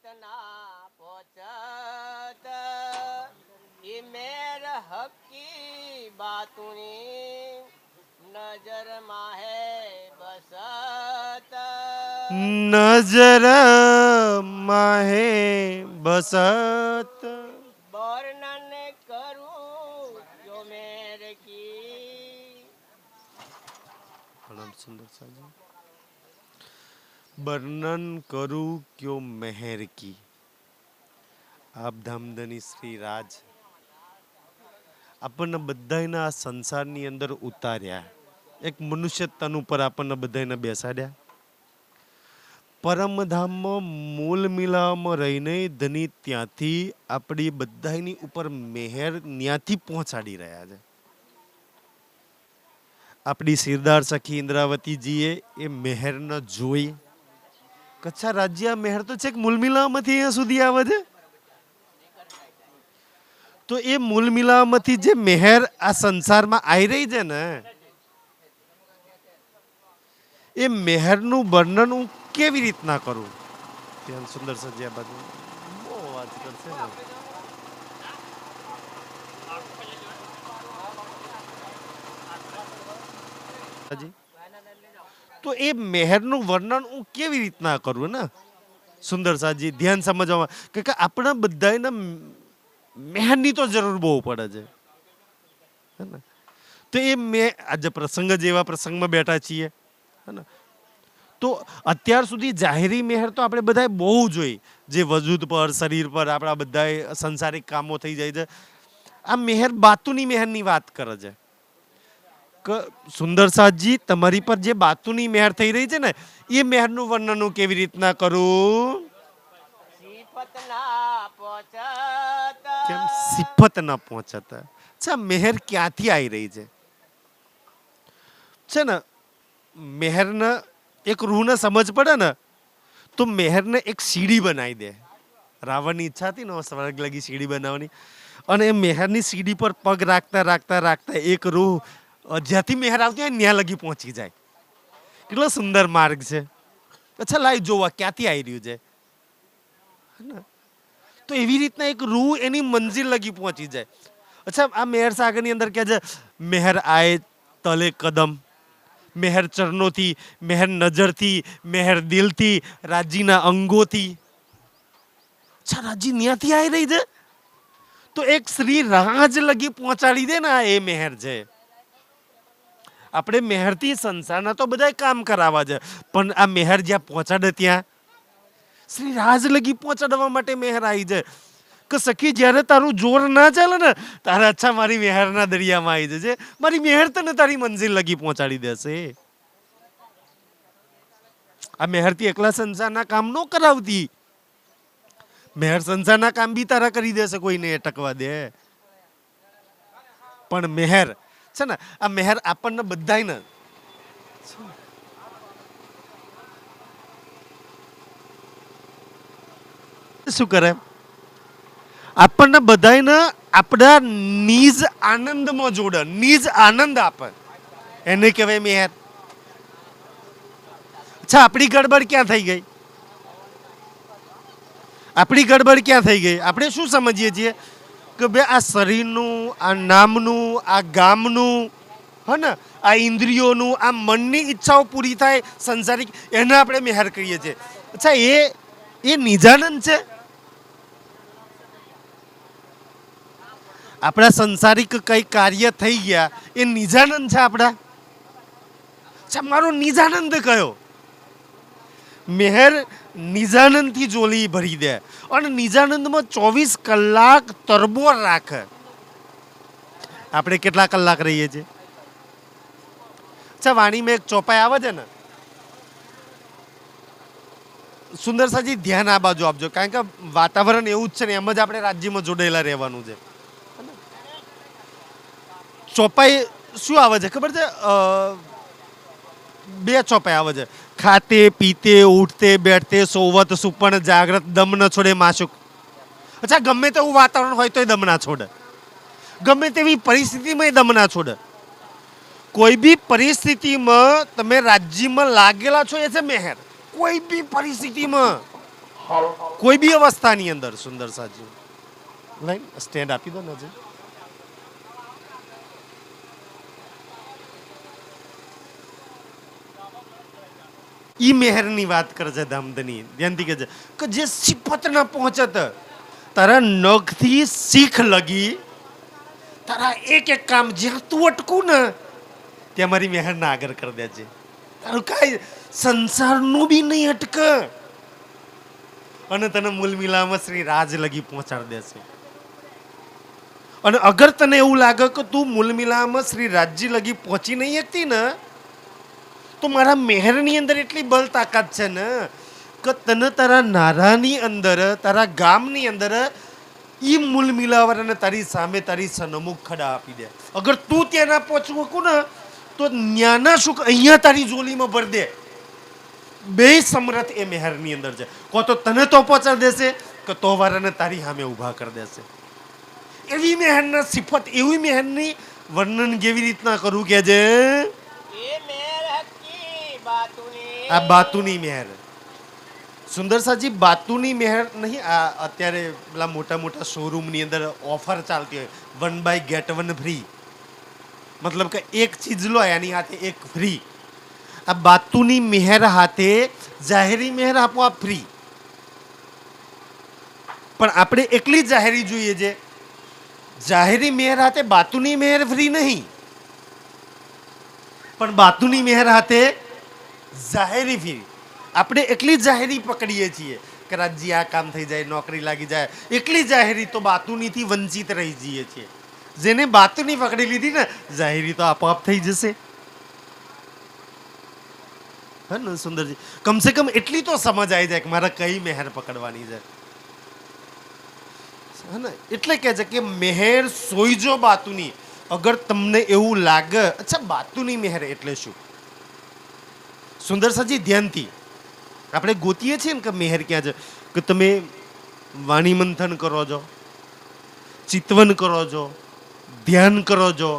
ના પહોંચત એ મેર હકી બાતુની નજર માહે બસત નજર માહે બસત વર્ણન કરું જો મેર કી પ્રણામ સુંદર સાજી વર્ણન કરું ક્યો મહેર કી આપ ધામધની શ્રી રાજ આપણને બધાયના આ સંસારની અંદર ઉતાર્યા એક મનુષ્ય તન ઉપર આપણને બધાયને બેસાડ્યા પરમધામમાં મૂળ મિલાવવામાં રહીને ધની ત્યાંથી આપણી બધાયની ઉપર મહેર ત્યાંથી પહોંચાડી રહ્યા છે આપણી સિરદાર સખી ઇન્દ્રાવતીજીએ એ મહેરને જોઈ કચ્છા રાજ્ય આ મહેર તો છેક મૂળ મિલાવમાંથી અહીંયા સુધી આવે છે તો એ મૂળ મિલાવમાંથી જે મહેર આ સંસારમાં આવી રહી છે ને એ મહેરનું વર્ણન હું કેવી રીતના કરું ત્યાં સુંદર સજ્યા બાજુ બહુ વાત કરશે ને હાજી તો એ મહેરનું વર્ણન હું કેવી રીતના કરું ને સુંદર સાજી ધ્યાન સમજવામાં કે આપણા બધાને મહેરની તો જરૂર બહુ પડે છે હે ને તો એ મેં આજે પ્રસંગ જેવા પ્રસંગમાં બેઠા છીએ હે ને તો અત્યાર સુધી જાહેરી મહેર તો આપણે બધાએ બહુ જોઈ જે વજૂદ પર શરીર પર આપણા બધાએ સંસારિક કામો થઈ જાય છે આ મહેર બાતુની મહેરની વાત કરે છે કે સુંદર સાજી તમારી પર જે બાતુની મહેર થઈ રહી છે ને એ મહેરનું વર્ણન હું કેવી રીતના કરું સિફત ના પહોંચત કેમ સિફત ના પહોંચતા અચ્છા મહેર ક્યાંથી આવી રહી છે ને મહેરને એક રૂહને સમજ પડે ને તો મહેરને એક સીડી બનાવી દે રાવણની ઈચ્છા હતી ને સ્વર્ગ લગી સીડી બનાવવાની અને એ મહેરની સીડી પર પગ રાખતા રાખતા રાખતા એક રૂહ જ્યાંથી મહેર આવતી હોય ત્યાં લગી પહોંચી જાય કેટલો સુંદર માર્ગ છે અચ્છા લાઈ જોવા ક્યાંથી આવી રહ્યું છે તો એવી રીતના એક રૂહ એની મંજિલ લગી પહોંચી જાય અચ્છા આ મહેર સાગરની અંદર કહે છે મહેર આય તલે કદમ મહેર ચરણોથી મહેર નજરથી મહેર દિલથી રાજીના અંગોથી અચ્છા રાજી ત્યાંથી આવી રહી છે તો એક શ્રી રાજ લગી પહોંચાડી દે ને આ એ મહેર છે આપણે મહેરથી સંસારના તો બધા કામ કરાવવા છે પણ આ મહેર જ્યાં પહોંચાડે ત્યાં શ્રી રાજ લગી પહોંચાડવા માટે મહેર આવી છે કે સખી જ્યારે તારું જોર ના ચાલે ને તારે અચ્છા મારી મહેરના દરિયામાં આવી જશે મારી મહેર તને તારી મંજિલ લગી પહોંચાડી દેશે આ મહેરથી એકલા સંસારના કામ ન કરાવતી મહેર સંસારના કામ બી તારા કરી દેશે કોઈને અટકવા દે પણ મહેર છે ને આ મહેર આપણને બધાયને શું કરે આપણને બધાયને આપણા નિજ આનંદમાં જોડે નિજ આનંદ આપે એને કહેવાય મહેર અચ્છા આપણી ગડબડ ક્યાં થઈ ગઈ આપણી ગડબડ ક્યાં થઈ ગઈ આપણે શું સમજીએ છીએ કે ભાઈ આ શરીરનું આ નામનું આ ગામનું હે ને આ ઇન્દ્રિયોનું આ મનની ઈચ્છાઓ પૂરી થાય સંસારિક એને આપણે મહેર કહીએ છીએ અચ્છા એ નિજાનંદ છે આપણા સંસારિક કઈ કાર્ય થઈ ગયા એ નિજાનંદ છે આપણા અચ્છા મારો નિજાનંદ કયો મહેર નિજાનંદથી જોલી ભરી દે અને નિજાનંદમાં 24 કલાક તરબોર રાખે આપણે કેટલા કલાક રહીએ છીએ અચ્છા વાણીમાં એક ચોપાઈ આવે છે ને સુંદર સાજી ધ્યાન આ બાજુ આપજો કારણ કે વાતાવરણ એવું જ છે ને એમ જ આપણે રાજ્યમાં જોડાયેલા રહેવાનું છે ચોપાઈ શું આવે છે ખબર છે બે ચોપાઈ આવે છે ખાતે પીતે ઉઠતે બેઠતે સોવત સુપણ જાગ્રત દમ ન છોડે માશુક અચ્છા ગમે તેવું વાતાવરણ હોય તોય દમ ના છોડે ગમે તેવી પરિસ્થિતિમાં દમ ના છોડે કોઈ બી પરિસ્થિતિમાં તમે રાજ્યમાં લાગેલા છો એ છે મહેર કોઈ બી પરિસ્થિતિમાં કોઈ બી અવસ્થાની અંદર સુંદર સાજી લાઈન સ્ટેન્ડ આપી દો ને હજી. ઈ મેહરની વાત કરે છે ધામધની ધ્યાનથી કે છે કે જે સિફત ના પહોંચત તારા નખથી શીખ લગી તારા એક એક કામ જ્યાં તું અટકું ને ત્યાં મારી મેહરના આગળ કરી દે છે. તારું કાંઈ સંસારનું બી નહીં અટક અને તને મૂલ મિલામાં શ્રી રાજ લગી પહોંચાડી દેશે. અને અગર તને એવું લાગે કે તું મૂલ મિલામાં શ્રી રાજજી લગી પહોંચી નહીં શકતી ને તો મારા મેહરની અંદર એટલી બળ તાકાત છે ને કે તને તારા નારાની અંદર તારા ગામની અંદર ઈ મૂલ મિલાવર તારી સામે તારી સન્મુખ ખડા આપી દે. અગર તું ત્યાં ના પહોંચવું શકું ને તો ન્યાના સુખ અહીંયા તારી જોલીમાં ભર દે. બે સમરથ એ મેહરની અંદર છે. કો તો તને તો પહોંચાડી દેશે કે તો વારાને તારી સામે ઊભા કરી દેશે. એવી મેહરના સિફત એવી મેહરની વર્ણન કેવી રીતના કરું કે છે એ મેર હકી બાતુની આ બાતુની મેહર. સુંદર સાજી બાતુની મેહર નહીં. આ અત્યારે પેલા મોટા મોટા શોરૂમની અંદર ઓફર ચાલતી હોય 1 બાય ગેટ 1 ફ્રી. મતલબ કે એક ચીજ લો એની હાથે એક ફ્રી. આ બાતુની મેહર હાથે જાહેરી મેહર આપોઆપ ફ્રી. પણ આપણે એકલી જાહેરી જોઈએ છે. જાહેરી મેહર હાથે બાતુની મેહર ફ્રી નહીં પણ બાતુની મેહર હાથે જાહેરી ફ્રી. આપણે એકલી જાહેરી પકડીએ છીએ કે રાજજી આ કામ થઈ જાય નોકરી લાગી જાય. એકલી જાહેરી તો બાતુનીથી વંચિત રહી જઈએ છીએ. જેને બાતુની પકડી લીધી ને જાહેરી તો આપોઆપ થઈ જશે. હા ને સુંદરજી કમસે કમ એટલી તો સમજ આવી જાય કે મારે કઈ મેહર પકડવાની છે. હા ને એટલે કે છે કે મેહર સોઈજો બાતુની. અગર તમને એવું લાગે અચ્છા બાતુની મેહર એટલે શું સુંદર સાજી ધ્યાનથી આપણે ગોતીએ છીએ ને કે મેહર ક્યાં છે કે તમે વાણી મંથન કરો છો, ચિતવન કરો છો, ધ્યાન કરો છો,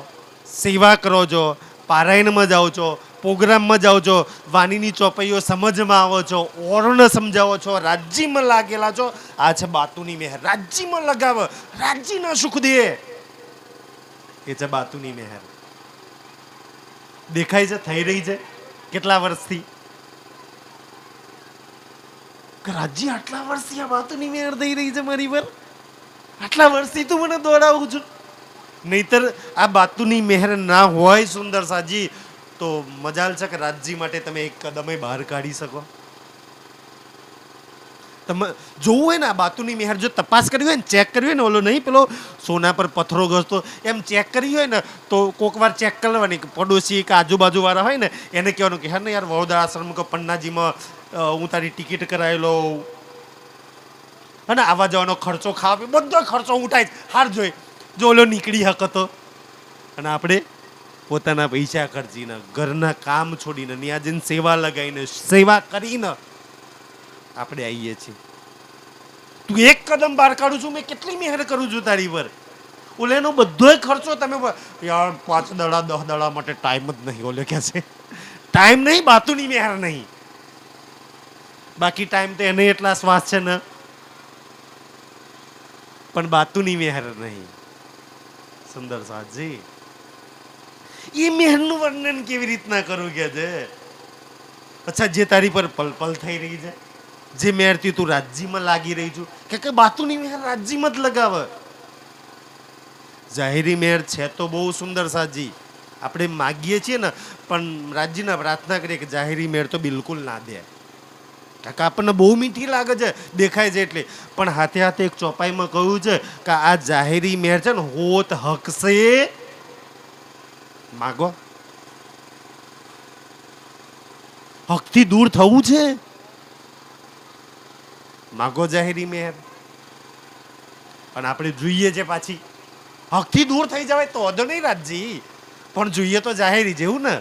સેવા કરો છો, પારાયણમાં જાઓ છો, પ્રોગ્રામમાં જાઓ છો, વાણીની ચોપાઈઓ સમજમાં આવો છો, ઓરણ સમજાવો છો, રાજ્યમાં લાગેલા છો. આ છે બાતુની મેહર. રાજ્યમાં લગાવ રાજ્યના સુખ દે એ છે બાતુની મેહર. દેખાય છે થઈ રહી છે કેટલા વર્ષથી રાજ્ય આટલા વર્ષથી આ બાતુની મેહર થઈ રહી છે મારી પર. આટલા વર્ષથી તું મને દોડાવું છું. નહીતર આ બાતુની મેહર ના હોય સુંદર સાજી તો મજાલ છે કે રાજ્ય માટે તમે એક કદમે બહાર કાઢી શકો. તમે જોવું હોય ને આ બાતુની મેહર જો તપાસ કરવી હોય ને ચેક કરવી હોય ને ઓલો નહીં પેલો સોના પર પથ્થરો ઘસતો એમ ચેક કરવી હોય ને તો કોક વાર ચેક કરવાની પડોશી કે આજુબાજુ વાળા હોય ને એને કહેવાનું કે હા ને યાર વડોદરા આશ્રમ કે પન્નાજીમાં હું તારી ટિકિટ કરાવેલો અને આવવા જવાનો ખર્ચો ખાવા બધો ખર્ચો ઉઠાય જ હાર જોઈ જો ઓલો નીકળી હકતો અને આપણે પોતાના પૈસા ખર્ચીને ઘરના કામ છોડીને ત્યાં જઈને સેવા લગાવીને સેવા કરીને આપણે આવીએ છીએ. તું એક કદમ બહાર કાઢું છું મેં કેટલી મહેનત કરું છું તારી પર. ઓલેનો બધો ખર્ચો તમે યાર 5 દડા 10 દડા માટે ટાઈમ જ નહીં. ઓલે કે છે ટાઈમ નહીં બાતુની મહેર નહીં. બાકી ટાઈમ તો એને એટલા શ્વાસ છે ને પણ બાતુની મહેર નહીં. સુંદર સાજી એ મહેરનું વર્ણન કેવી રીતના કરું કે છે. અચ્છા જે તારી પર પલ પલ થઈ રહી છે જે મેરથી તું રાજ્યમાં લાગી રહી છું કે બાતુની મેર રાજ્યમાં જ લગાવ. જાહેરી મેર છે તો બહુ સુંદર સાજી આપણે માગીએ છીએ ને પણ રાજ્યના પ્રાર્થના કરીએ કે જાહેરી મેર તો બિલકુલ ના દે. કાકા આપણને બહુ મીઠી લાગે છે દેખાય છે એટલે પણ હાથે હાથે એક ચોપાઈમાં કહ્યું છે કે આ જાહેરી મેર છે ને હોત હકશે માગો. હકથી દૂર થવું છે માગો જાહેરી મેર. અને આપણે જોઈએ છે પાછી હકથી દૂર થઈ જવાય તો અધો નહીં રાજજી પણ જોઈએ તો જાહેરી જેવું ને.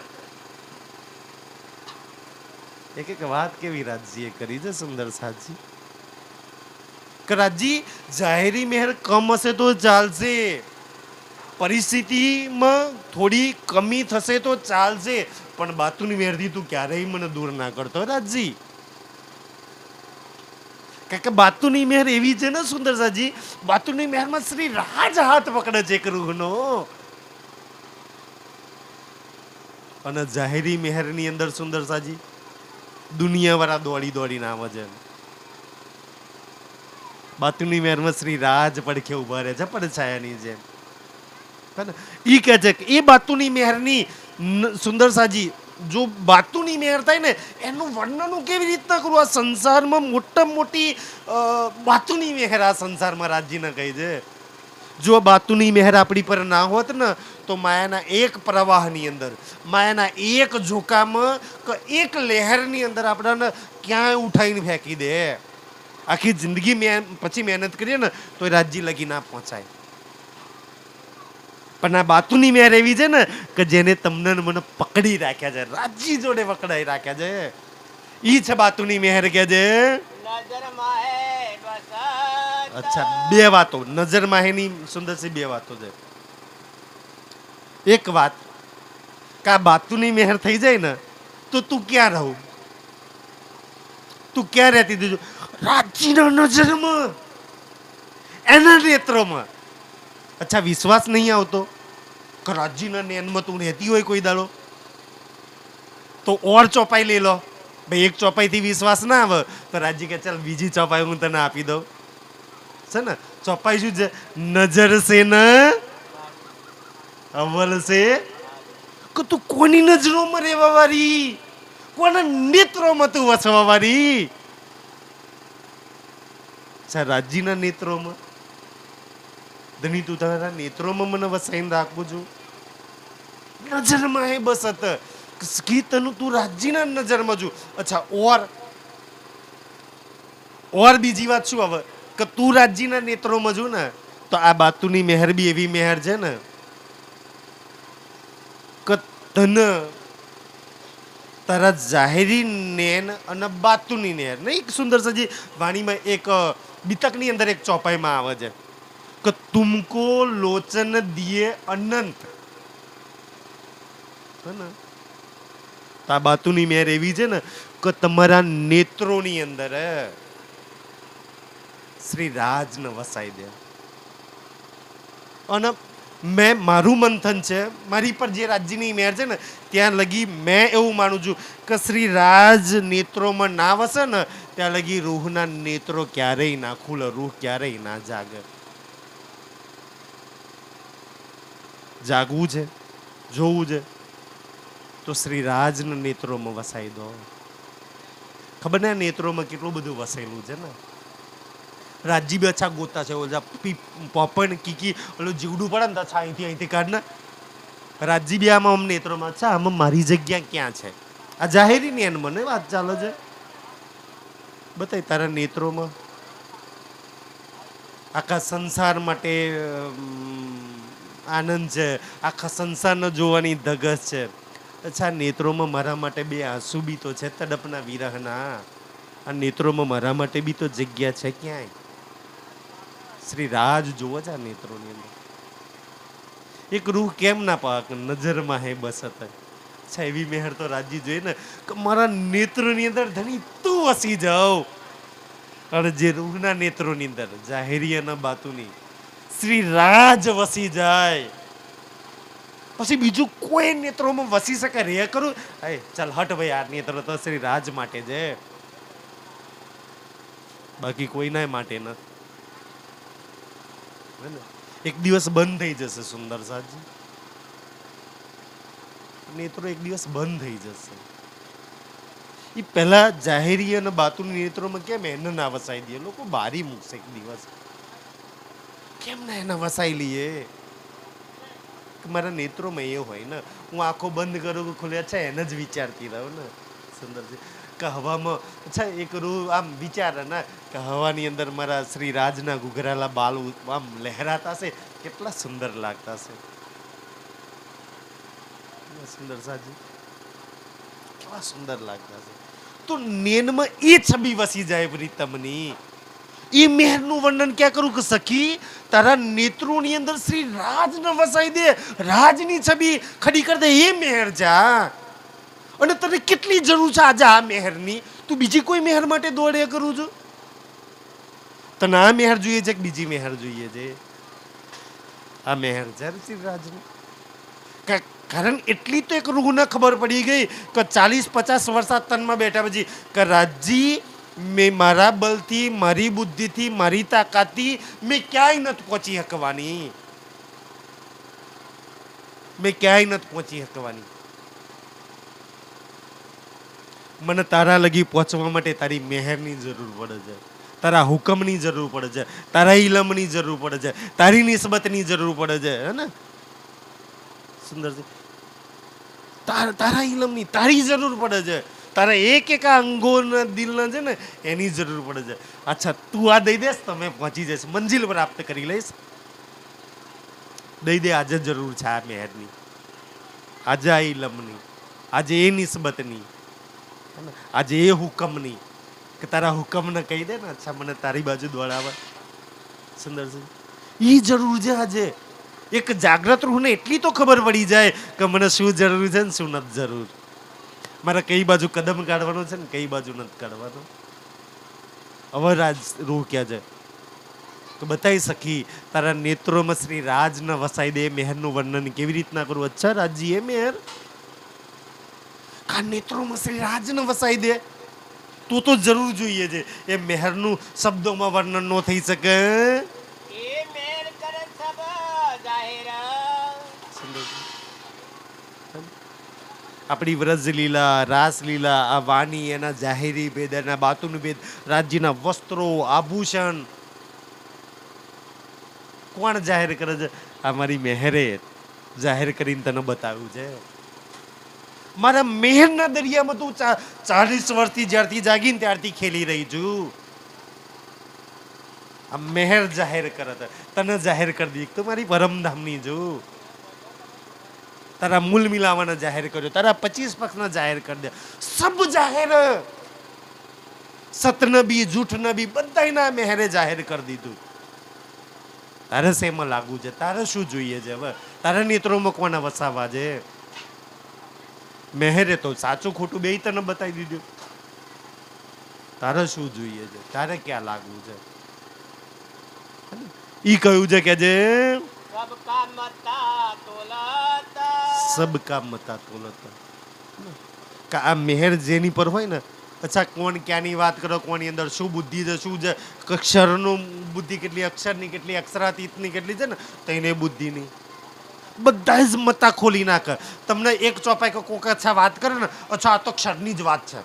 એક એક વાત કેવી રાજજીએ કરી છે સુંદર સાજી કે રાજજી જાહેરી મેહર કમ હશે તો ચાલશે, પરિસ્થિતિમાં થોડી કમી થશે તો ચાલશે પણ બાતુની મેરથી તું ક્યારેય મને દૂર ના કરતો રાજજી. કારણ કે બાતુની મહેર એવી છે ને સુંદરસાજી, બાતુની મહેરમાં શ્રી રાજ હાથ પકડે છે એક રૂહનો. અને જાહેરી મહેરની અંદર સુંદરસાજી દુનિયાવાળા દોડી દોડીને આવે છે. બાતુની મહેરમાં શ્રી રાજ પડખે ઉભા રહે છે પડછાયાની જેમ. ઈ કહે છે કે એ બાતુની મહેરની સુંદરસાજી, જો બાતુની મહેર થાય ને એનું વર્ણન હું કેવી રીતના કરું? આ સંસારમાં મોટામાં મોટી બાતુની મહેર આ સંસારમાં રાજજીને કહી છે. જો બાતુની મહેર આપણી પર ના હોત ને તો માયાના એક પ્રવાહની અંદર, માયાના એક ઝોકામાં કે એક લહેરની અંદર આપણને ક્યાંય ઉઠાઈને ફેંકી દે. આખી જિંદગી પછી મહેનત કરીએ ને તો રાજજી લગી ના પહોંચાય. પણ આ બાતુની મહેર એવી છે ને કે જેને તમને મને પકડી રાખ્યા છે, રાજજી જોડે પકડાઈ રાખ્યા છે. ઈ છે બાતુની મહેર કે છે. નજરમાં હે બસત. અચ્છા, બે વાતો નજર માહેની સુંદરસી બે વાતો છે. એક વાત કે આ બાતુની મહેર થઈ જાય ને તો તું ક્યાં રહું? તું ક્યાં રહેતી દીધું? રાજજીના નજરમાં, એના નેત્રોમાં. અચ્છા, વિશ્વાસ નહીં આવતો કે રાજજીના નેનમાં તું રહેતી હોય કોઈ દાડો? તો ઓર ચોપાઈ લઈ લો. ભાઈ એક ચોપાઈથી વિશ્વાસ ના આવે તો રાજજી કે ચાલ બીજી ચોપાઈ હું તને આપી દઉં. છે ને ચોપાઈ શું છે? નજર સે ન અવ્વલ સે. કે તું કોની નજરોમાં રહેવા વાળી, કોના નેત્રોમાં તું વસવા વાળી? રાજજીના નેત્રોમાં. ધણી તું તારા નેત્રોમાં મને વસાઈને રાખું છું. નજરમાં હે બસ તનું તું રાજજીના નજરમાં છું. અચ્છા, ઓર બીજી વાત શું હવે કે તું રાજજીના નેત્રોમાં છું ને તો આ બાતુની મહેર બી એવી મહેર છે ને કે તને તારા જાહેરી નેન અને બાતુની નેર ને એક સુંદર સજી વાણીમાં એક બીતકની અંદર એક ચોપાઈમાં આવે છે કે તુમકો લોચન દિયે અનંત. આ બાતુની મહેર એવી છે ને કે તમારા નેત્રોની અંદર શ્રી રાજને વસાઈ દે. અને મેં મારું મંથન છે, મારી પર જે રાજ્યની મહેર છે ને ત્યાં લગી મેં એવું માનું છું કે શ્રી રાજ નેત્રોમાં ના વસે ને ત્યાં લગી રૂહના નેત્રો ક્યારેય ના ખુલે, રૂહ ક્યારેય ના જાગે. જાગવું છે, જોવું છે તો શ્રી રાજના નેત્રોમાં વસાઈ દો. ખબર ને નેત્રોમાં કેટલું બધું વસેલું છે ને. રાજજી બી અચ્છા ગોતા છે, ઓલા પોપન કીકી ઓલું જીવડું પડે ને અચ્છા અહીંથી કાઢ ને. રાજજી બી આમાં અમને નેત્રોમાં અચ્છા આમાં મારી જગ્યા ક્યાં છે? આ જાહેરી ને એને મને વાત ચાલે છે. બતાય તારા નેત્રોમાં આખા સંસાર માટે આનંદ છે, આખા સંસારને જોવાની ધગસ છે. અચ્છા, નેત્રોમાં મારા માટે બે આંસુ બી તો છે તડપના વિરહના. આ નેત્રોમાં મારા માટે બી તો જગ્યા છે ક્યાંય? શ્રી રાજ જોવો છે આ નેત્રોની અંદર. એક રૂહ કેમ ના પાક? નજરમાં હે બસ હતા. અચ્છા, એવી મહેર તો રાજજી જોઈએ ને કે મારા નેત્રોની અંદર ધણી તું વસી જાવ. અને જે રૂહના નેત્રોની અંદર જાહેરી અને બાતુની શ્રી રાજ વસી જાય પછી બીજું કોઈ નેત્રોમાં વસી શકે રે કરું? ચાલ હટ ભાઈ, આ નેત્રો તો શ્રી રાજ માટે છે, બાકી કોઈના માટે નથી. એક દિવસ બંધ થઈ જશે સુંદર સાજી, નેત્રો એક દિવસ બંધ થઈ જશે. એ પહેલા જાહેરી અને બાતુની નેત્રોમાં કેમ એને ના વસાઈ દે? લોકો બારી મૂકશે એક દિવસ. કેમ ના એને વસાઈ લઈએ? મારા નેત્રોમાં એ હોય ને, હું આંખો બંધ કરું કે ખુલે, અચ્છા એને જ વિચારતી રહું ને. સુંદરજી કે હવામાં અચ્છા એક રૂહ આમ વિચારે ને કે હવાની અંદર મારા શ્રી રાજના ઘૂઘરાલા બાલ આમ લહેરાતા છે, કેટલા સુંદર લાગતા છે. સુંદર સાજી કેવા સુંદર લાગતા છે. તો નેનમાં એ છબી વસી જાય પ્રીતમની. એ મહેરનું વર્ણન ક્યાં કરું કે સખી તારા નેત્રોની અંદર શ્રી રાજને વસાઈ દે, રાજની છબી ખડી કરી દે. એ મહેર જા. અને તને કેટલી જરૂર છે આજે આ મહેરની? તું બીજી કોઈ મહેર માટે દોડે કરું છું? તને આ મેહર જોઈએ છે કે બીજી મેહર જોઈએ છે? આ મેહર છે ઋષિરાજની. કારણ એટલી તો એક રૂહને ખબર પડી ગઈ કે 40-50 વર્ષ તનમાં બેઠા પછી કે રાજી મેં મારા બલથી, મારી બુદ્ધિથી, મારી તાકાતથી મેં ક્યાંય નથી પહોંચી શકવાની. મેં ક્યાંય નથી પહોંચી શકવાની. મને તારા લગી પહોંચવા માટે તારી મેહરની જરૂર પડે છે, તારા હુકમની જરૂર પડે છે, તારા ઇલમની જરૂર પડે છે, તારી નિસ્બતની જરૂર પડે છે. હે ને સુંદર છે? તારા ઇલમની તારી જરૂર પડે છે, તારા એક એક અંગોના દિલના છે ને એની જરૂર પડે છે. અચ્છા, તું આ દઈ દેસ તો મેં પહોંચી જઈશ, મંજિલ પ્રાપ્ત કરી લઈશ. દઈ દે. આજે જરૂર છે આ મેહરની, આજે આ ઇલમની, આજે એ નિસ્બતની, આજે એ હુકમની, કે તારા હુકમને કહી દે ને અચ્છા મને તારી બાજુ દોડાવે. સુંદર છે? એ જરૂર છે આજે. એક જાગ્રત રૂહને એટલી તો ખબર પડી જાય કે મને શું જરૂર છે ને શું નથી જરૂર, મારે કઈ બાજુ કદમ કાઢવાનો છે ને કઈ બાજુ નથી કાઢવાનો. હવે રાજ રૂહ ક્યાં છે તો બતાવી સકી. તારા નેત્રોમાં શ્રી રાજ ન વસાઈ દે. મેહરનું વર્ણન કેવી રીતના કરું? અચ્છા રાજજી એ મેહર કા નેત્રોમાં શ્રી રાજ ન વસાઈ દે તો જરૂર જોઈએ છે. એ મેહરનું શબ્દોમાં વર્ણન ન થઈ શકે. એ મેર કરે સબ જાહેર. આપણી વ્રજલીલા, રાસલીલા, આ વાણી, એના જાહેરી ભેદ, એના બાતુન ભેદ, રાજ્યના વસ્ત્રો, આભૂષણ કોણ જાહેર કરે છે? આ મારી મેહરે જાહેર કરીને તને બતાવ્યું છે. મારા મેહરના દરિયામાં તું 40 વર્ષથી જ્યારથી જાગીને ત્યારથી ખેલી રહી છું. આ મેહર જાહેર કરે છે, તને જાહેર કરી દી તો મારી પરમધામની જો. તારા મૂલ મિલાવાને જાહેર કર્યો, તારા 25 પક્ષને જાહેર કરી દે. સબ જાહેર, સતનબી, જૂઠનબી બધાયના મેહરે જાહેર કરી દીધું. તારે શેમાં લાગુ છે? તારે શું જોઈએ છે? હવે તારા નેત્રોમાં કોને વસાવા છે? મેહરે તો સાચું ખોટું બે તને બતાવી દીધું. તારે શું જોઈએ છે? તારે ક્યાં લાગવું છે? ઈ કહ્યું છે કે જે સબકા મતા તોલતા. સબકા મતા તોલતા. આ મેહર જેની પર હોય ને, અચ્છા કોણ ક્યાંની વાત કરો, કોની અંદર શું બુદ્ધિ છે, શું છે, અક્ષરનું બુદ્ધિ કેટલી, અક્ષરની કેટલી, અક્ષરાતીતની કેટલી છે ને, તો એને બુદ્ધિની બધા જ મતા ખોલી નાખે. તમને એક ચોપાઈ કે કોક અચ્છા વાત કરે ને, અચ્છા આ તો અક્ષરની જ વાત છે,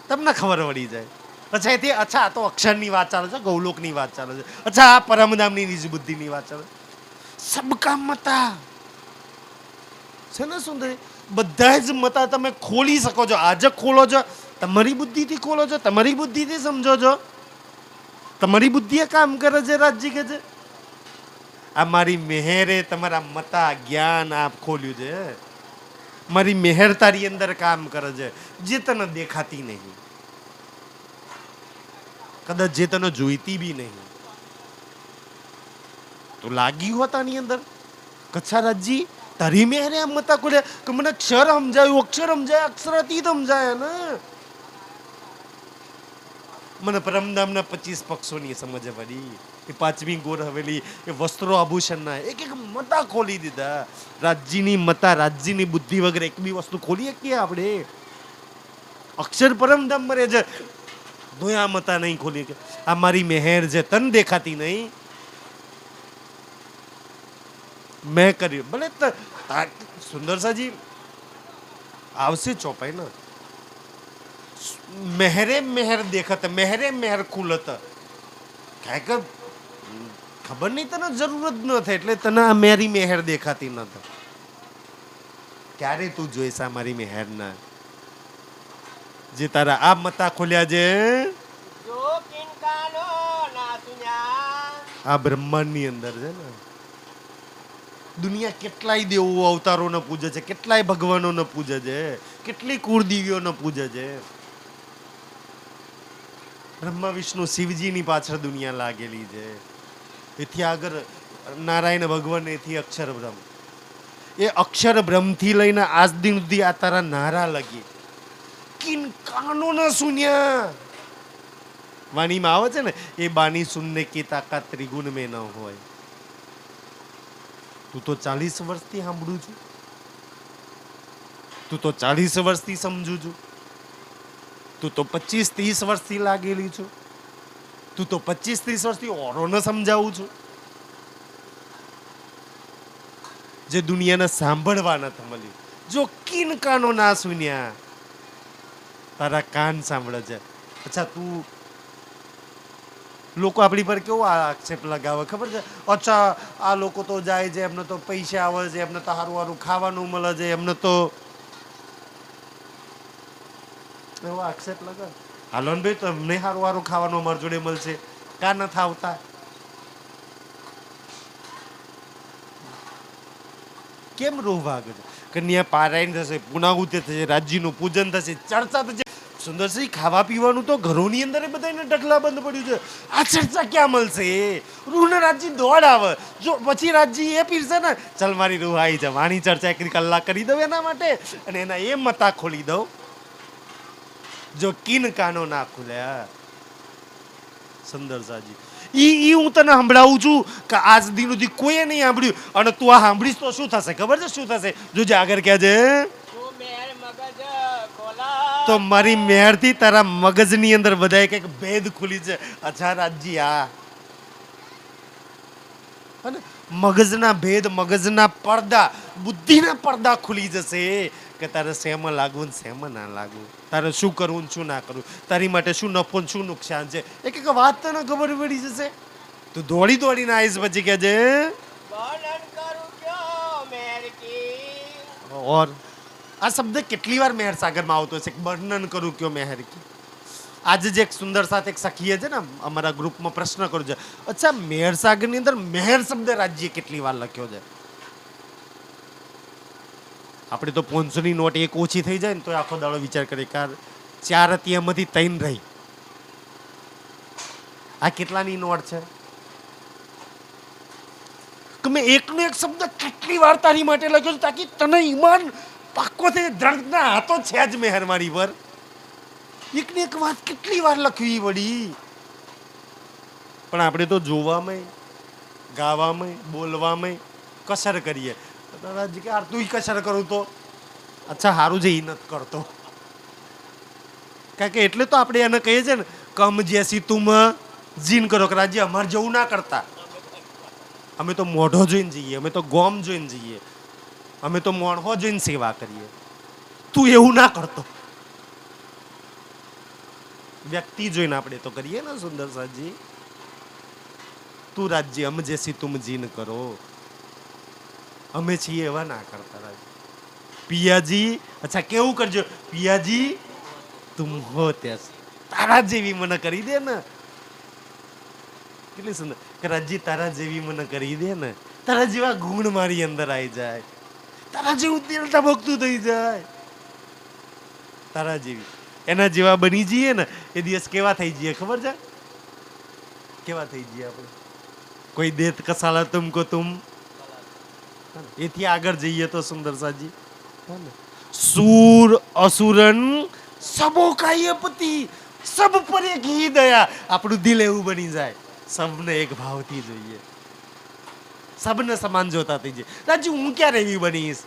તમને ખબર પડી જાય. અચ્છા એથી અચ્છા આ તો અક્ષરની વાત ચાલે છે, ગૌલોકની વાત ચાલે છે, અચ્છા આ પરમધામની નિજ બુદ્ધિની વાત ચાલે. સબકા મતા છે ને સુંદર? બધા જ મતા તમે ખોલી શકો છો. આજે ખોલો છો, તમારી બુદ્ધિથી ખોલો છો, તમારી બુદ્ધિથી સમજો છો, તમારી બુદ્ધિએ કામ કરે છે. રાજજી કે છે આ મારી મેહરે તમારા મતા જ્ઞાન આપ ખોલ્યું છે. મારી મેહર તારી અંદર કામ કરે છે, જે તને દેખાતી નહીં, કદાચ જે તને જોઈતી બી નહીં, તો લાગી હોતાની અંદર. કચ્છા રાજજી તારી મેહરે આમ મતા ખોલ્યા કે મને અક્ષર સમજાયું, અક્ષર સમજાય, અક્ષરાતીત સમજાય ને. મને પરમધામના 25 પક્ષોની સમજ પડી. એ 5મી ગોર હવેલી, એ વસ્ત્રો આભૂષણના એક એક મતા ખોલી દીધા. રાજ્યની મતા, રાજ્યની બુદ્ધિ વગર એક બી વસ્તુ ખોલી શકીએ આપણે? અક્ષર પરમધામ મરે છે, ધોયા મતા નહીં ખોલી કે આ મારી મેહર છે, તન દેખાતી નહીં, મેં કર્યું. ભલે સુંદરસાજી આવશે ચોપાઈ ને, મેહરે મેહર દેખત, મેહરે મેહર ખુલત. કાંઈ કે ખબર નહીં, તને જરૂર જ ન થાય એટલે તને આ મારી મેહર દેખાતી નથી. ક્યારે તું જોઈશ આ મારી મેહર ના? જે તારા આ મતા ખોલ્યા છે, જો કિનકાનો ના સુન્યા. આ બ્રહ્માંડ ની અંદર છે ને, દુનિયા કેટલાય દેવો અવતારોને પૂજે છે, કેટલાય ભગવાનોને પૂજે છે, કેટલી કુળદેવીઓને પૂજે છે. બ્રહ્મા વિષ્ણુ શિવજીની પાછળ દુનિયા લાગેલી છે. એથી આગળ નારાયણ ભગવાન, એથી અક્ષર બ્રહ્મ. એ અક્ષર બ્રહ્મથી લઈને આજ દિન સુધી આ તારા નારા લગી કિન કાનો ના સુન્યા. વાણીમાં આવે છે ને, એ બાની સુનને કી તાકાત ત્રિગુણ મેં ન હોય. તું તો 40 વર્ષથી સાંભળું છું, તું તો 40 વર્ષથી સમજુ છું, તું તો 25-30 વર્ષથી લાગેલી છું, તું તો 25-30 વર્ષથી ઓરોને સમજાવું છું. જે દુનિયાને સાંભળવા નથી મળ્યું, જો કિનકાનો ના સુન્યા, તારા કાન સાંભળે છે. અચ્છા, તું લોકો આપણી પર કેવો આક્ષેપ લગાવે ખબર છે? અચ્છા, આ લોકો તો જાય છે, એમને તો પૈસા આવે છે, એમને તો સારું સારું ખાવાનું મળે છે, એમને તો એવો આક્ષેપ લગાવે. હાલો ને ભાઈ, તો એમને સારું સારું ખાવાનું અમારી જોડે મળશે, કા નથી આવતા? કેમ રોવા છે? કન્યા પારાયણ થશે, પુનાહુતિ થશે, રાજ્યનું પૂજન થશે, ચર્ચા થશે. સુંદરસિંહ, ખાવા પીવાનું તો ઘરોની અંદર બધાને ઢગલા બંધ પડ્યું છે. આ ચર્ચા ક્યાં મળશે? રૂહ રાજ્ય દોડ આવે. જો પછી રાજ્ય એ પીરશે ને, ચલ મારી રૂહ આવી છે, વાણી ચર્ચા એક કલાક કરી દઉં એના માટે, અને એના એ મતા ખોલી દઉં. જો કિન કાનો ના ખુલ્યા સુંદર સાજી, ઈ હું તને સંભળાવું છું કે આજ દિન સુધી કોઈએ નહીં સાંભળ્યું, અને તું આ સાંભળીશ તો શું થશે ખબર છે? શું થશે જોજે, આગળ કહેજે. તું મેર મગજ ખોલા તો મારી મહેરથી તારા મગજની અંદર બધાએ કંઈક ભેદ ખુલી છે. અચ્છા રાજજી, આ મગજના ભેદ, મગજના પડદા, બુદ્ધિના પડદા ખુલી જશે કે તારે શેમાં લાગવું ને શેમાં ના લાગવું, તારે શું કરવું ને શું ના કરવું, તારી માટે શું નફો ને શું નુકસાન છે, એક એક વાત તને ખબર પડી જશે. તું દોડી દોડીને આવીશ પછી કહેજે વર્ણન કરું ક્યો મેર કી. ઓર આ શબ્દ કેટલી વાર મહેર સાગરમાં આવતો છે, વર્ણન કરું કયો મહેર કી. આજે જે એક સુંદર સાથે એક સખીએ છે ને અમારા ગ્રુપમાં પ્રશ્ન કર્યો છે, અચ્છા મહેર સાગરની અંદર મહેર શબ્દ રાજ્ય કેટલી વાર લખ્યો છે? આપણે તો 500ની નોટ એક ઓછી થઈ જાય ને તો આખો દાડો વિચાર કરીએ કે 4 હતી એમાંથી 3 રહી. આ કેટલાની નોટ છે? કે મેં એકનો એક શબ્દ કેટલી વાર તારી માટે લખ્યો છે તાકી તને ઈમાન પાક્કો થઈ દ્રઢના હાથો છે જ મહેર મારી પર. એકને એક વાત કેટલી વાર લખવી વળી, પણ આપણે તો જોવામાં, ગાવામાં, બોલવામાં કસર કરીએ. દાદાજી કે તું કસર કરું તો અચ્છા સારું છે, એ નથી કરતો. કારણ કે એટલે તો આપણે એને કહીએ છીએ ને, કમ જેસી તુમ જીન કરો, કે રાજ્ય અમારે જેવું ના કરતા. અમે તો મોઢો જોઈને જઈએ, અમે તો ગોમ જોઈને જઈએ, અમે તો મોણહો જોઈને સેવા કરીએ. તું એવું ના કરતો, વ્યક્તિ જોઈને આપણે તો કરીએ ને સુંદર સાજી. તું રાજ્ય અમ જેસી તુમ જીન કરો, અમે છીએ એવા ના કરતા રાજ્ય. પિયાજી, અચ્છા કેવું કરજો, પિયાજી તુમ હો ત્યાં તારા જેવી મને કરી દે ને. કેટલી સુંદર કે રાજ્ય તારા જેવી મને કરી દે ને, તારા જેવા ગુણ મારી અંદર આવી જાય, તારા જેવું દિલ ધબકતું થઈ જાય, તારા જેવી એના જેવા બની જઈએ ને એ દિવસ કેવા થઈ જઈએ ખબર છે? કેવા થઈ જઈએ આપણે? કોઈ દેત કસાલા તુમકો તુમ, એથી આગળ જઈએ તો સુંદર સાજી, સૂર અસુરન સબો કાય પતિ, સબ પર એક હી દયા. આપણું દિલ એવું બની જાય, સબને એક ભાવથી જોઈએ, સબને સમાન જોતા થઈ જાય. રાજુ હું ક્યારે એવી બનીશ?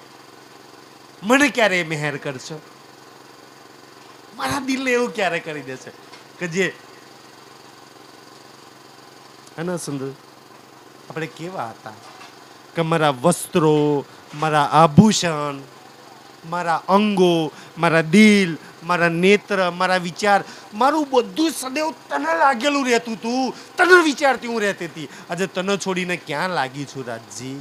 મને ક્યારે મહેર કરશો? મારા દિલને એવું ક્યારે કરી દેશે કે જે અને સુંદર આપણે કેવા હતા કે મારા વસ્ત્રો, મારા આભૂષણ, મારા અંગો, મારા દિલ, મારા નેત્ર, મારા વિચાર, મારું બધું સદૈવ તને લાગેલું રહેતું હતું, તને વિચારતી હું રહેતી હતી. આજે તને છોડીને ક્યાં લાગી છું રાજજી?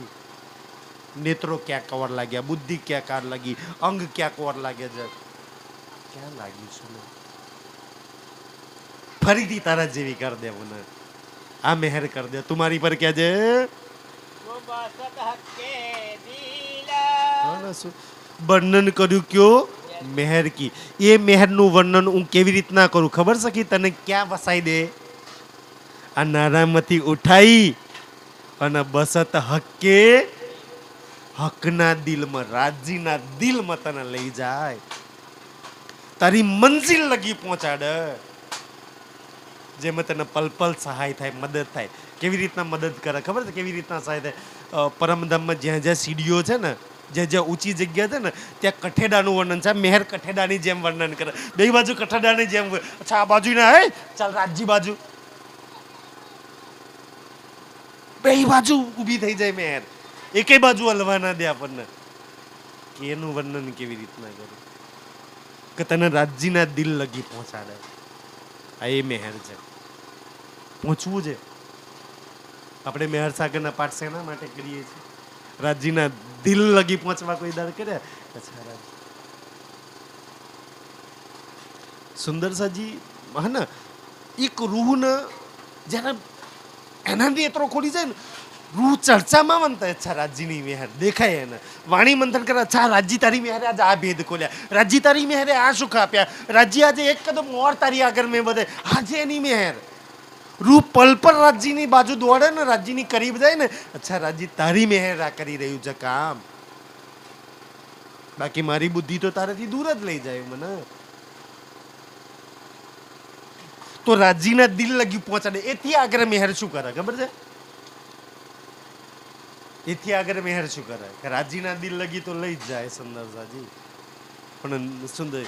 નેત્રો ક્યાં કવર લાગ્યા, બુદ્ધિ ક્યાં કાર લાગી, અંગ ક્યાં કવર લાગે છે, ક્યાં લાગી છું? ફરીથી તારા જેવી કર દે મને, આ મહેર કર દે તું મારી પર. કહેજે વર્ણન કર્યું કયો મહેર કી. એ મહેરનું વર્ણન હું કેવી રીતના કરું ખબર સખી તને? ક્યાં વસાઈ દે? આ નારામાંથી ઉઠાઈ અને બસત હક્કે, હકના દિલમાં, રાજીના દિલમાં તને લઈ જાય, તારી મંજિલ લગી પહોંચાડે. જેમાં તને પલ પલ સહાય થાય, મદદ થાય. કેવી રીતના મદદ કરે ખબર છે? કેવી રીતના સહાય થાય? પરમધામમાં જ્યાં જ્યાં સીડીઓ છે ને, જ્યાં જ્યાં ઊંચી જગ્યા છે ને, ત્યાં કઠેડાનું વર્ણન છે. મેહર કઠેડાની જેમ વર્ણન કરે, બે બાજુ કઠેડાની જેમ. અચ્છા આ બાજુ ના હે, ચાલ રાજજી બાજુ, બે બાજુ ઊભી થઈ જાય મેહર, એકે બાજુ હલવા ના દે આપણને. કે એનું વર્ણન કેવી રીતના કરે કે તને રાજજીના દિલ લગી પહોંચાડે. આ એ મેહર છે, પહોંચવું છે. આપણે મેહર સાગરના પાઠ શેના માટે કરીએ છીએ? રાજજીના દિલ લગી પહોંચવા કોઈ દાડ કર્યા? અચ્છા રાજ સુંદરસાજી હા ને, એક રૂહને જ્યારે એના નેત્રો ખોલી જાય ને, રૂહ ચર્ચામાં બનતા. અચ્છા રાજજીની મેહર દેખાય એને, વાણી મંથન કરે. અચ્છા રાજજી તારી મેહરે આજે આ ભેદ ખોલ્યા, રાજજી તારી મેહરે આ સુખ આપ્યા, રાજજી આજે એક કદમ ઓર તારી આગળ મેં બધે. આજે એની મેહર. રૂહ પલ પર રાજજીની બાજુ દોડે ને, રાજજીની કરીબ જાય ને. અચ્છા રાજજી તારી મેહર આ કરી રહ્યું છે કામ, બાકી મારી બુદ્ધિ તો તારાથી દૂર જ લઈ જાય મને. તો રાજજીના દિલ લગી પહોંચાડે. એથી આગળ મેહર શું કરે ખબર છે? એથી આગળ મેહર શું કરે? રાજજીના દિલ લગી તો લઈ જ જાય સુંદરસાજી. પણ સુંદર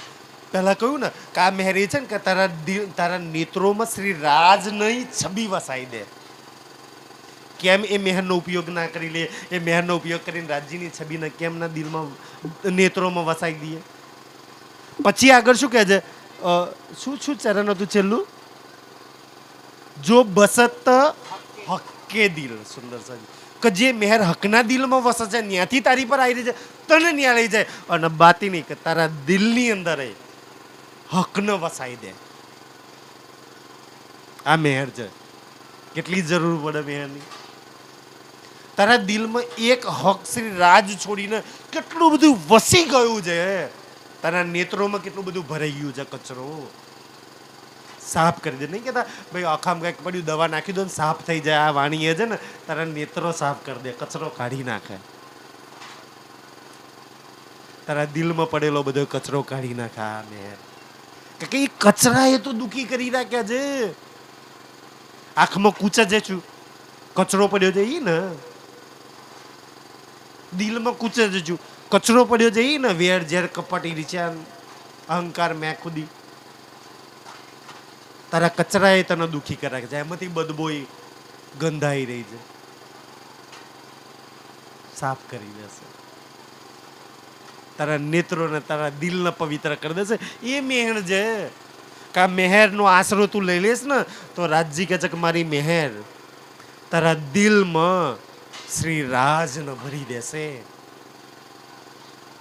પહેલા કહ્યું ને કે આ મેહર એ છે ને કે તારા નેત્રોમાં શ્રી રાજની છબી વસાઈ દે. કેમ એ મેહરનો ઉપયોગ ના કરી લે? એ મેહરનો ઉપયોગ કરીને રાજજીની છબીને કેમ ના દિલમાં, નેત્રોમાં વસાઈ દઈએ? પછી આગળ શું કહે છે? શું શું ચરણ હતું છેલ્લું? જો બસત હક્કે દિલ. સુંદરસાજી કે જે મેહર હકના દિલમાં વસે છે, ત્યાંથી તારી પર આવી રહી છે, તને ત્યાં લઈ જાય. અને બાતીની કે તારા દિલની અંદર હકને વસાઈ દે. આ મેહર છે. કેટલી જરૂર પડે મેહરની? તારા દિલમાં એક હક શ્રી રાજ છોડીને કેટલું બધું વસી ગયું છે. તારા નેત્રોમાં કેટલું બધું ભરાઈ ગયું છે. કચરો સાફ કરી દે. નહીં કહેતા ભાઈ આખામાં કંઈક પડ્યું, દવા નાખી દો ને સાફ થઈ જાય. આ વાણી એ છે ને તારા નેત્રો સાફ કરી દે, કચરો કાઢી નાખે. તારા દિલમાં પડેલો બધો કચરો કાઢી નાખે આ મેહર. કે એ કચરા એ તો દુખી કરી રાખ્યા છે. આંખમાં કૂચા જે છું કચરો પડ્યો છે ઈ ને, દિલમાં કૂચા જે છું કચરો પડ્યો છે ઈ ને, વેર ઝેર કપટ ઈર્ષ્યા અહંકાર મેં ખુદી. તારા કચરા એ તને દુખી કરે છે. એમાંથી બદબોઈ ગંધાઈ રહી છે, સાફ કરી દેશે. તારા નેત્રોને તારા દિલને પવિત્ર કરી દેશે. એ મેહર છે. કા મેહરનો આશરો તું લઈ લેશ ને તો રાજજી કહે છે કે મારી મેહર તારા દિલમાં શ્રી રાજને ભરી દેશે.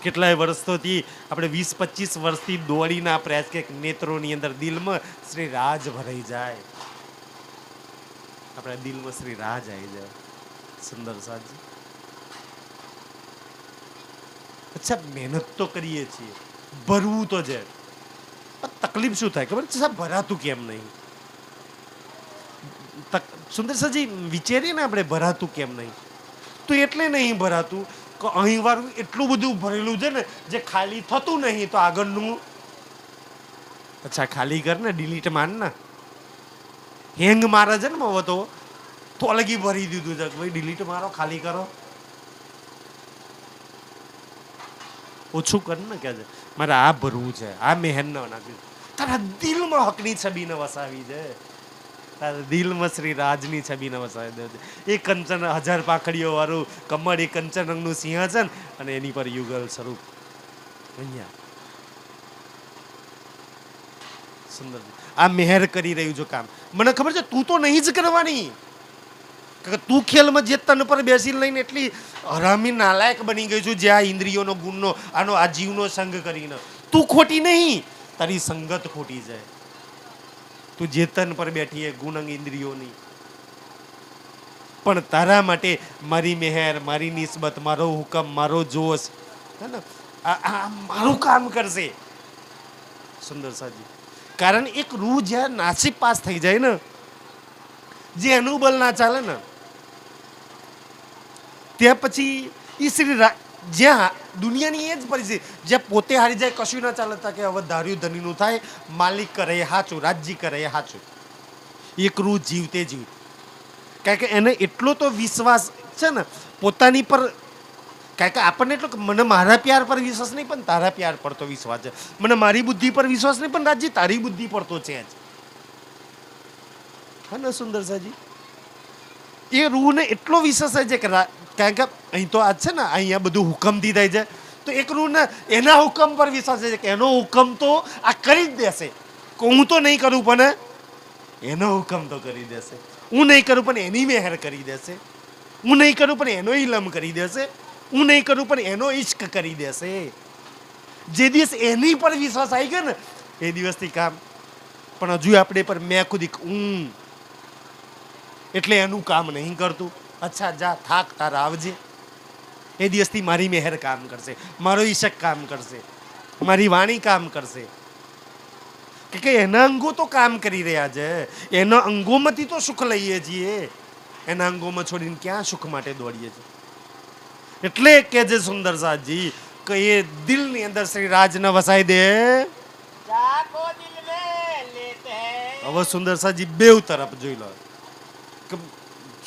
કેટલાય વર્ષોથી આપણે 20-25 વર્ષથી દોડીને આ પ્રયાસ કે નેત્રોની અંદર દિલમાં શ્રી રાજ ભરાઈ જાય. આપણા દિલમાં શ્રી રાજ આવી જાય. સુંદર સાજી અચ્છા મહેનત તો કરીએ છીએ, ભરવું તો છે. તકલીફ શું થાય ખબર છે? સાહેબ ભરાતું કેમ નહીં? સુંદર સાજી વિચારીએ ને આપણે ભરાતું કેમ નહીં? તો એટલે નહીં ભરાતું કે અહીં વાળું એટલું બધું ભરેલું છે ને જે ખાલી થતું નહીં. તો આગળનું અચ્છા ખાલી કર ને, ડિલીટ માર ને. હેંગ મારે છે ને હવે તો અલગી ભરી દીધું છે ભાઈ ડિલીટ મારો, ખાલી કરો, ઓછું કર ને. કે છે મારે આ ભરવું છે, આ મેહર ન નાખ્યું. તારા દિલમાં હકની છબીને વસાવી છે. તારા દિલમાં શ્રી રાજની છબીને વસાવી દે છે. એ કંચન 1000 પાંખડીઓ વાળું કમળ, એ કંચન રંગનું સિંહાસન અને એની પર યુગલ સ્વરૂપ. અહીંયા સુંદર આ મેહર કરી રહ્યું છે કામ. મને ખબર છે તું તો નહીં જ કરવાની. તું ખેલમાં જે તન પર બેસી લઈને એટલી હરામી નાલાયક બની ગઈ છું, જે આ ઇન્દ્રિયોનો ગુણનો આનો આ જીવનો સંગ કરીને. તું ખોટી નહીં, તારી સંગત ખોટી જાય. તું જે તન પર બેઠી એ ગુણ અંગ ઇન્દ્રિયોની. પણ તારા માટે મારી મેહર, મારી નિસ્બત, મારો હુકમ, મારો જોશ હે ને આ મારું કામ કરશે. સુંદર સાજી કારણ એક રૂહ જ્યાં નાસિબ પાસ થઈ જાય ને, જે એનું બલ ના ચાલે ને, ત્યાં પછી એ શ્રી જ્યાં દુનિયાની એ જ પરિસ્થિતિ, જ્યાં પોતે હારી જાય, કશું ના ચાલે, કે હવે ધાર્યું ધનીનું થાય, માલિક કરે એ સાચું, રાજજી કરે એ સાચું. એક રૂહ જીવતે જીવ, કારણ કે એને એટલો તો વિશ્વાસ છે ને પોતાની પર, કારણ કે આપણને એટલો કે મને મારા પ્યાર પર વિશ્વાસ નહીં પણ તારા પ્યાર પર તો વિશ્વાસ છે, મને મારી બુદ્ધિ પર વિશ્વાસ નહીં પણ રાજજી તારી બુદ્ધિ પર તો છે જ. હા ને સુંદર સાજી, એ રૂહને એટલો વિશ્વાસ છે કે કારણ કે અહીં તો આજ છે ને અહીંયા બધું હુકમથી થાય છે, તો એક રૂહને એના હુકમ પર વિશ્વાસ છે કે એનો હુકમ તો આ કરી જ દેશે, હું તો નહીં કરું પણ એનો હુકમ તો કરી દેશે, હું નહીં કરું પણ એની મહેર કરી દેશે, હું નહીં કરું પણ એનો ઇલમ કરી દેશે, હું નહીં કરું પણ એનો ઇશ્ક કરી દેશે. જે દિવસ એની પર વિશ્વાસ આવી ગયો ને એ દિવસથી કામ. પણ હજુ આપણે પર મેં ખુદ એટલે એનું કામ નહીં કરતું. અચ્છા જા થાક તારા આવજે. એ દિવસથી મારી મહેર કામ કરશે, મારો ઈશક કામ કરશે, મારી વાણી કામ કરશે, કે એના અંગો તો કામ કરી રહ્યા છે, એના અંગોમાંથી તો સુખ લઈએ છીએ, એના અંગોમાં છોડીને ક્યાં સુખ માટે દોડીએ છીએ. એટલે કે જે સુંદર સાજી કે એ દિલની અંદર શ્રી રાજને વસાઈ દે. जाको दिल में लेते हैं. હવે સુંદર સાજી બેવ તરફ જોઈ લો કે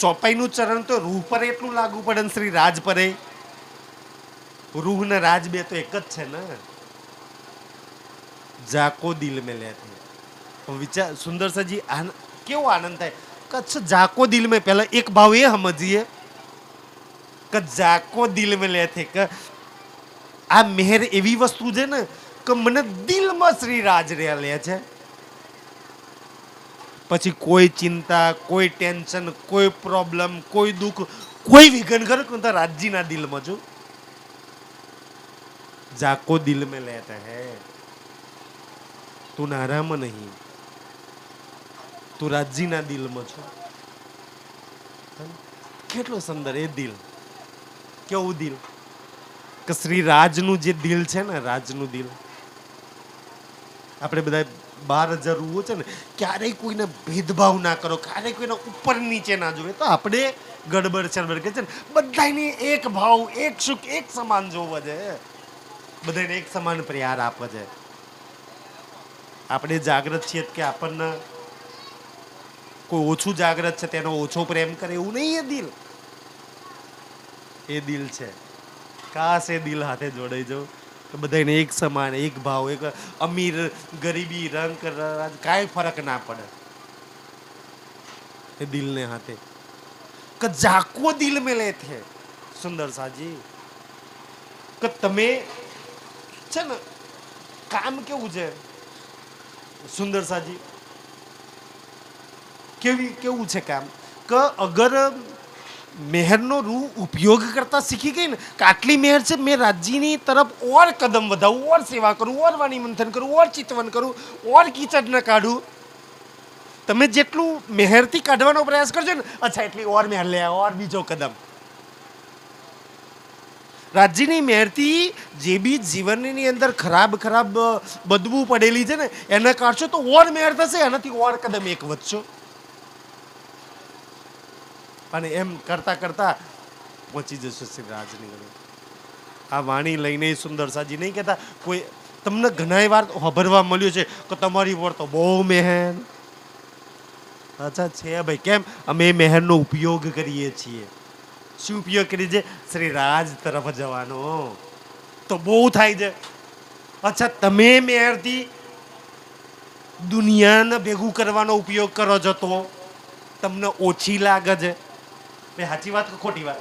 ચોપાઈનું ચરણ તો રૂહ પર એટલું લાગુ પડે ને શ્રી રાજ પર, રૂહ ને રાજ બે તો એક જ છે ને. જાકો દિલ में लेते हैं. વિચાર સુંદર સાજી કેવો આનંદ થાય કે અચ્છા જાકો દિલ में, પહેલા એક ભાવ એ સમજીએ કે જાકો દિલ में લેતે, કે આ મહેર એવી વસ્તુ છે ને કે મને દિલમાં શ્રી રાજ લે છે. પછી કોઈ ચિંતા, કોઈ ટેન્શન, કોઈ પ્રોબ્લેમ, કોઈ દુઃખ, કોઈ વિઘન કરે તો રાજજીના દિલમાં છું. જાકો દિલ में लेते हैं. તું નારામાં નહીં, તું રાજજીના દિલમાં છો. કેટલો સુંદર એ દિલ, કેવું દિલ કે શ્રી રાજનું જે દિલ છે ને, રાજનું દિલ. આપણે બધા 12,000 રૂહો છે ને, ક્યારેય કોઈને ભેદભાવ ના કરો, ક્યારેય કોઈને ઉપર નીચે ના જોવે. તો આપણે ગડબડ ચડબડ કે છે ને, બધાને એક ભાવ, એક સુખ, એક સમાન જોવો છે, બધાને એક સમાન પ્યાર આપે છે. આપણે જાગૃત છીએ કે આપણને કોઈ ઓછું જાગૃત છે તેનો ઓછો પ્રેમ કરે એવું નહીં. એ દિલ, એ દિલ છે. કાશ એ દિલ હાથે જોડાઈ જાઉં તો બધાને એક સમાન, એક ભાવ, એક અમીર ગરીબી, રંગ કાંઈ ફરક ના પડે એ દિલને હાથે. કે જાકો દિલ में लेते સુંદર સાજી, કે તમે છે ને કામ કેવું છે સુંદર સાજી, કેવું છે કામ કે અગર મહેરનો રૂહ ઉપયોગ કરતા શીખી ગઈ ને કે આટલી મહેર છે, મેં રાજ્યની તરફ ઓર કદમ વધાવું, ઓર સેવા કરું, ઓર વાણી મંથન કરું, ઓર ચિતવન કરું, ઓર કીચડ ન કાઢું. તમે જેટલું મહેરથી કાઢવાનો પ્રયાસ કરજો ને, અચ્છા એટલી ઓર મહેર લે, ઓર બીજો કદમ. રાજ્યની મહેરથી જે બી જીવનની અંદર ખરાબ બદબુ પડેલી છે ને એને કાઢશો તો ઓર મહેર થશે, એનાથી ઓર કદમ એક વધશો. અને એમ કરતા કરતા પહોંચી જશો શ્રી રાજની ઘરે. આ વાણી લઈને સુંદર સાજી નહીં કહેતા, કોઈ તમને ઘણા વાર ખબરવા મળ્યું છે કે તમારી પર તો બહુ મહેર. અચ્છા છે ભાઈ, કેમ? અમે મહેરનો ઉપયોગ કરીએ છીએ. શું ઉપયોગ કરીએ છીએ? શ્રી રાજ તરફ જવાનો તો બહુ થાય છે. અચ્છા તમે મહેરથી દુનિયાને ભેગું કરવાનો ઉપયોગ કરો છો તો તમને ઓછી લાગે છે. સાચી વાત કે ખોટી વાત?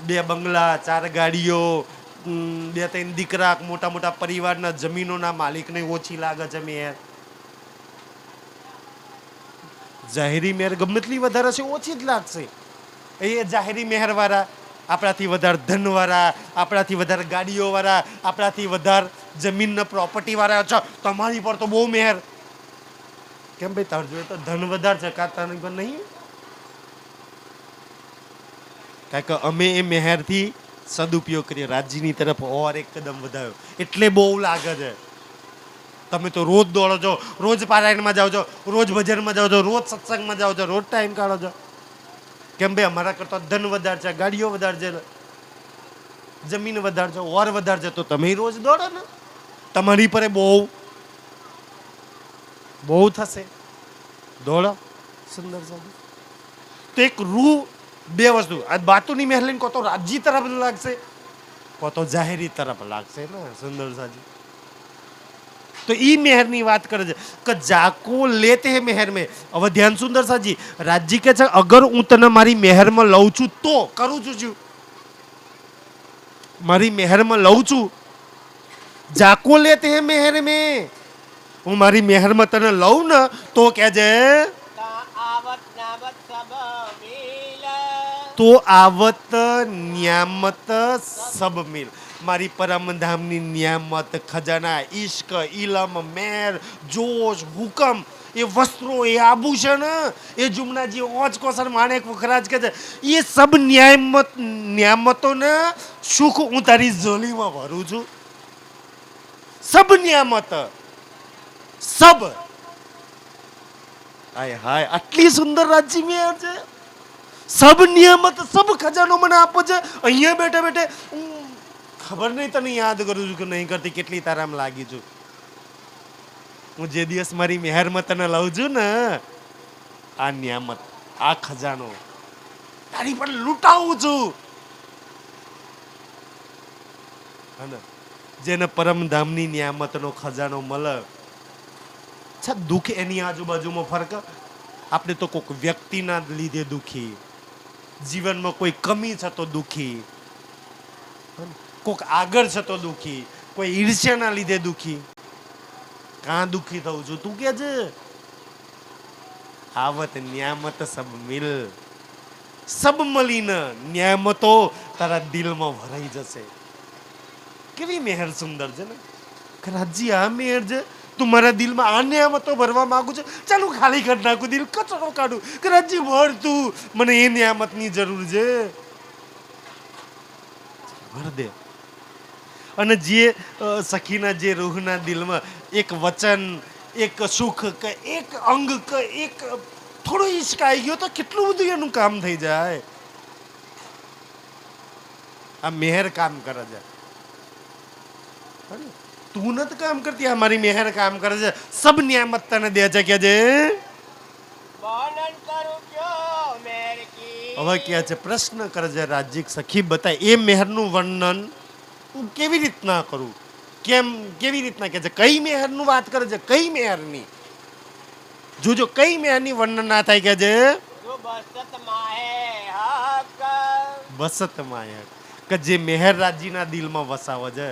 2 બંગલા, 4 ગાડીઓ, 2-3 દીકરા, મોટા મોટા પરિવારના જમીનોના માલિકને ઓછી લાગે છે મેર? જાહેરી મેર ગમે તેટલી વધારે છે ઓછી જ લાગશે. એ જાહેરી મહેરવાળા, આપણાથી વધારે ધનવાળા, આપણાથી વધારે ગાડીઓવાળા, આપણાથી વધારે જમીનના પ્રોપર્ટીવાળા, અચ્છા તમારી પર તો બહુ મહેર. કેમ ભાઈ? તાર જોડે તો ધન વધારે છે, કાં તારી પર નહીં? કારણ કે અમે એ મહેરથી સદુપયોગ કરીએ, રાજ્યની તરફ ઓર એક કદમ વધાર્યો એટલે બહુ લાગે છે. તમે તો રોજ દોડો છો, રોજ પારાયણમાં જાઓ છો, રોજ ભજનમાં જાઓ છો, રોજ સત્સંગમાં જાઓ છો, રોજ ટાઈમ કાઢો છો. કેમ ભાઈ? અમારા કરતા ધન વધારે છે, ગાડીઓ વધારે છે, જમીન વધારે છે, ઓર વધારે છે, તો તમે રોજ દોડો ને. તમારી પર બહુ થશે. દોડો સુંદર સાજી. તો એક રૂ બે વસ્તુ આ બાતુની મહેર લઈને કો તો રાજ્ય તરફ લાગશે કો તો જાહેરી તરફ લાગશે ને સુંદર સાજી. તો ઈ મહેરની વાત કરે છે કે જાકો લેતે હે મહેર में. હવે ધ્યાન સુંદર સાજી, રાજ્ય કે છે અગર હું તને મારી મહેરમાં લઉં છું તો કરું છું મારી મહેરમાં લઉં છું. જાકો લેતે હે મહેર में, હું મારી મહેરમાં તને લઉં ને તો કહેજે તા આવત નાવત સબ મિલ. તો આવત ન્યામત સબ મિલ. મારી પરમધામની નિયામત ખજાના ઇશ્ક ઇલમ મેર જોશ હુકમ એ વસ્ત્રો એ આભૂષણ એ જુમનાજી ઓજ કોસર માણેક વખરાજ કે છે એ સબ નિયામતોને સુખ હું તારી ઝોલીમાં ભરું છું. સબ નિયામત સબ. હાય હાય આટલી સુંદર રાજ્ય મેર છે. સબ નિયામત સબ ખજાનો મને આપો છે. અહીંયા બેઠે બેઠે હું ખબર નહીં તને યાદ કરું છું કે નહીં કરતી કેટલી તારામ લાગી છું. હું જે દિવસ મારી મહેરમાં તને લઉં છું ને આ નિયામત આ ખજાનો તારી પર લૂંટાવું છું. જેને પરમધામની નિયામતનો ખજાનો મળે છે. દુઃખ એની આજુબાજુમાં ફરક. આપણે તો કોઈક વ્યક્તિના લીધે દુઃખી, જીવનમાં કોઈ કમી છે તો દુઃખી, કોઈક આગળ છે તો દુઃખી, કોઈ ઈર્ષ્યાના લીધે દુઃખી. કાં દુઃખી થવું છું તું કે છે? આવત નિયામત સબ મિલ. સબ મળીને નિયામતો તારા દિલમાં ભરાઈ જશે. કેવી મહેર સુંદર છે ને. રાજ્ય આ મહેર છે. તું મારા દિલમાં આ નિયામતો ભરવા માંગુ છે, ચાલુ ખાલી કરી નાખું, દિલ કચરો કાઢું કે રાજ્ય ભર તું, મને એ નિયામતની જરૂર છે, ભર દે. અને જે સખીના જે રૂહના દિલમાં એક વચન એક સુખ કે એક અંગ કે એક થોડો ઈશ્ક આવી ગયો તો કેટલું બધું એનું કામ થઈ જાય. આ મહેર કામ કરે છે. તું નથી કામ કરતી, આ મારી મહેર કામ કરે છે. સબ નિયામત તને દે છે કે જે વર્ણન કરું ક્યો મેર કી. હવે ક્યાં છે પ્રશ્ન કરે છે રાજ્ય સખી બતાય એ મહેરનું વર્ણન હું કેવી રીતના કરું, કેમ કેવી રીતના કે છે, કઈ મહેરનું વાત કરે છે, કઈ મહેરની. જોજો કઈ મહેરની વર્ણન ના થાય કે છે જો બસત માહે હક. બસત માય કે જે મહેર રાજ્યના દિલમાં વસાવે છે,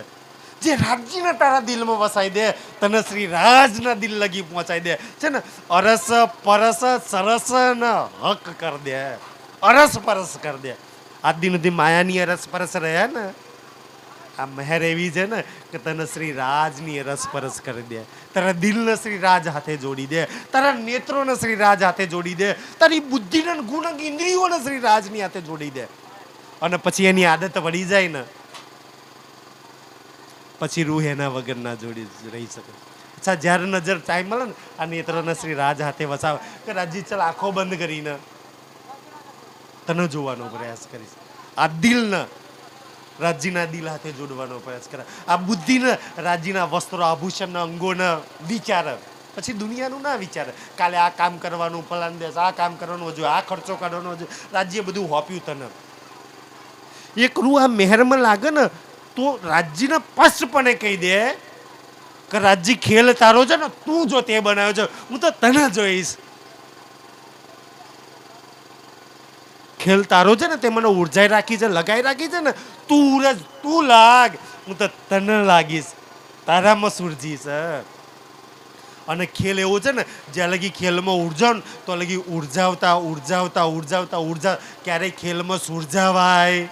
જે રાજ્યના તારા દિલમાં વસાઈ દે, તને શ્રી રાજના દિલ લગી પહોંચાઈ દે છે ને. અરસ પરસ સરસ ને હક કર દે, અરસ પરસ કર દે. આજ દિન સુધી માયાની અરસ પરસ રહ્યા ને, આ મહેર એવી છે ને કે તને શ્રી રાજની અરસ પરસ કરી દે, તારા દિલને શ્રી રાજ હાથે જોડી દે, તારા નેત્રોને શ્રી રાજ હાથે જોડી દે, તારી બુદ્ધિને ગુણ ઇન્દ્રિયોને શ્રી રાજની હાથે જોડી દે. અને પછી એની આદત વળી જાય ને પછી રૂહ એના વગર ના જોડી રહી શકે. અચ્છા જ્યારે નજર ટાઈમ મળે ને આ નેત્રને શ્રી રાજ હાથે વસાવે કે રાજજી ચાલ આંખો બંધ કરીને તને જોવાનો પ્રયાસ કરીશ. આ દિલને રાજ્યના દિલ હાથે જોડવાનો પ્રયાસ કરે, આ બુદ્ધિને રાજ્યના વસ્ત્રો આભૂષણના અંગોને વિચારે, પછી દુનિયાનું ના વિચારે. કાલે આ કામ કરવાનું, ફલાન દેશ આ કામ કરવાનું હજુ, આ ખર્ચો કાઢવાનો હજુ, રાજ્ય બધું હોપ્યું તને. એક રૂ આ મહેરમાં લાગે ને તો રાજ્યને સ્પષ્ટપણે કહી દે કે રાજ્ય ખેલ તારો છે ને, તું જો તે બનાવ્યો છે, હું તો તને જોઈશ. ખેલ તારો છે ને તે મને ઉર્જાઈ રાખી છે, લગાઈ રાખી છે ને, તું લાગ, હું તો તને લાગીશ, તારામાં સુરજીશ. અને ખેલ એવો છે ને જ્યાં લગી ખેલમાં ઉર્જા ને તો લગી ઉર્જા ક્યારેય ખેલમાં સુરજાવાય.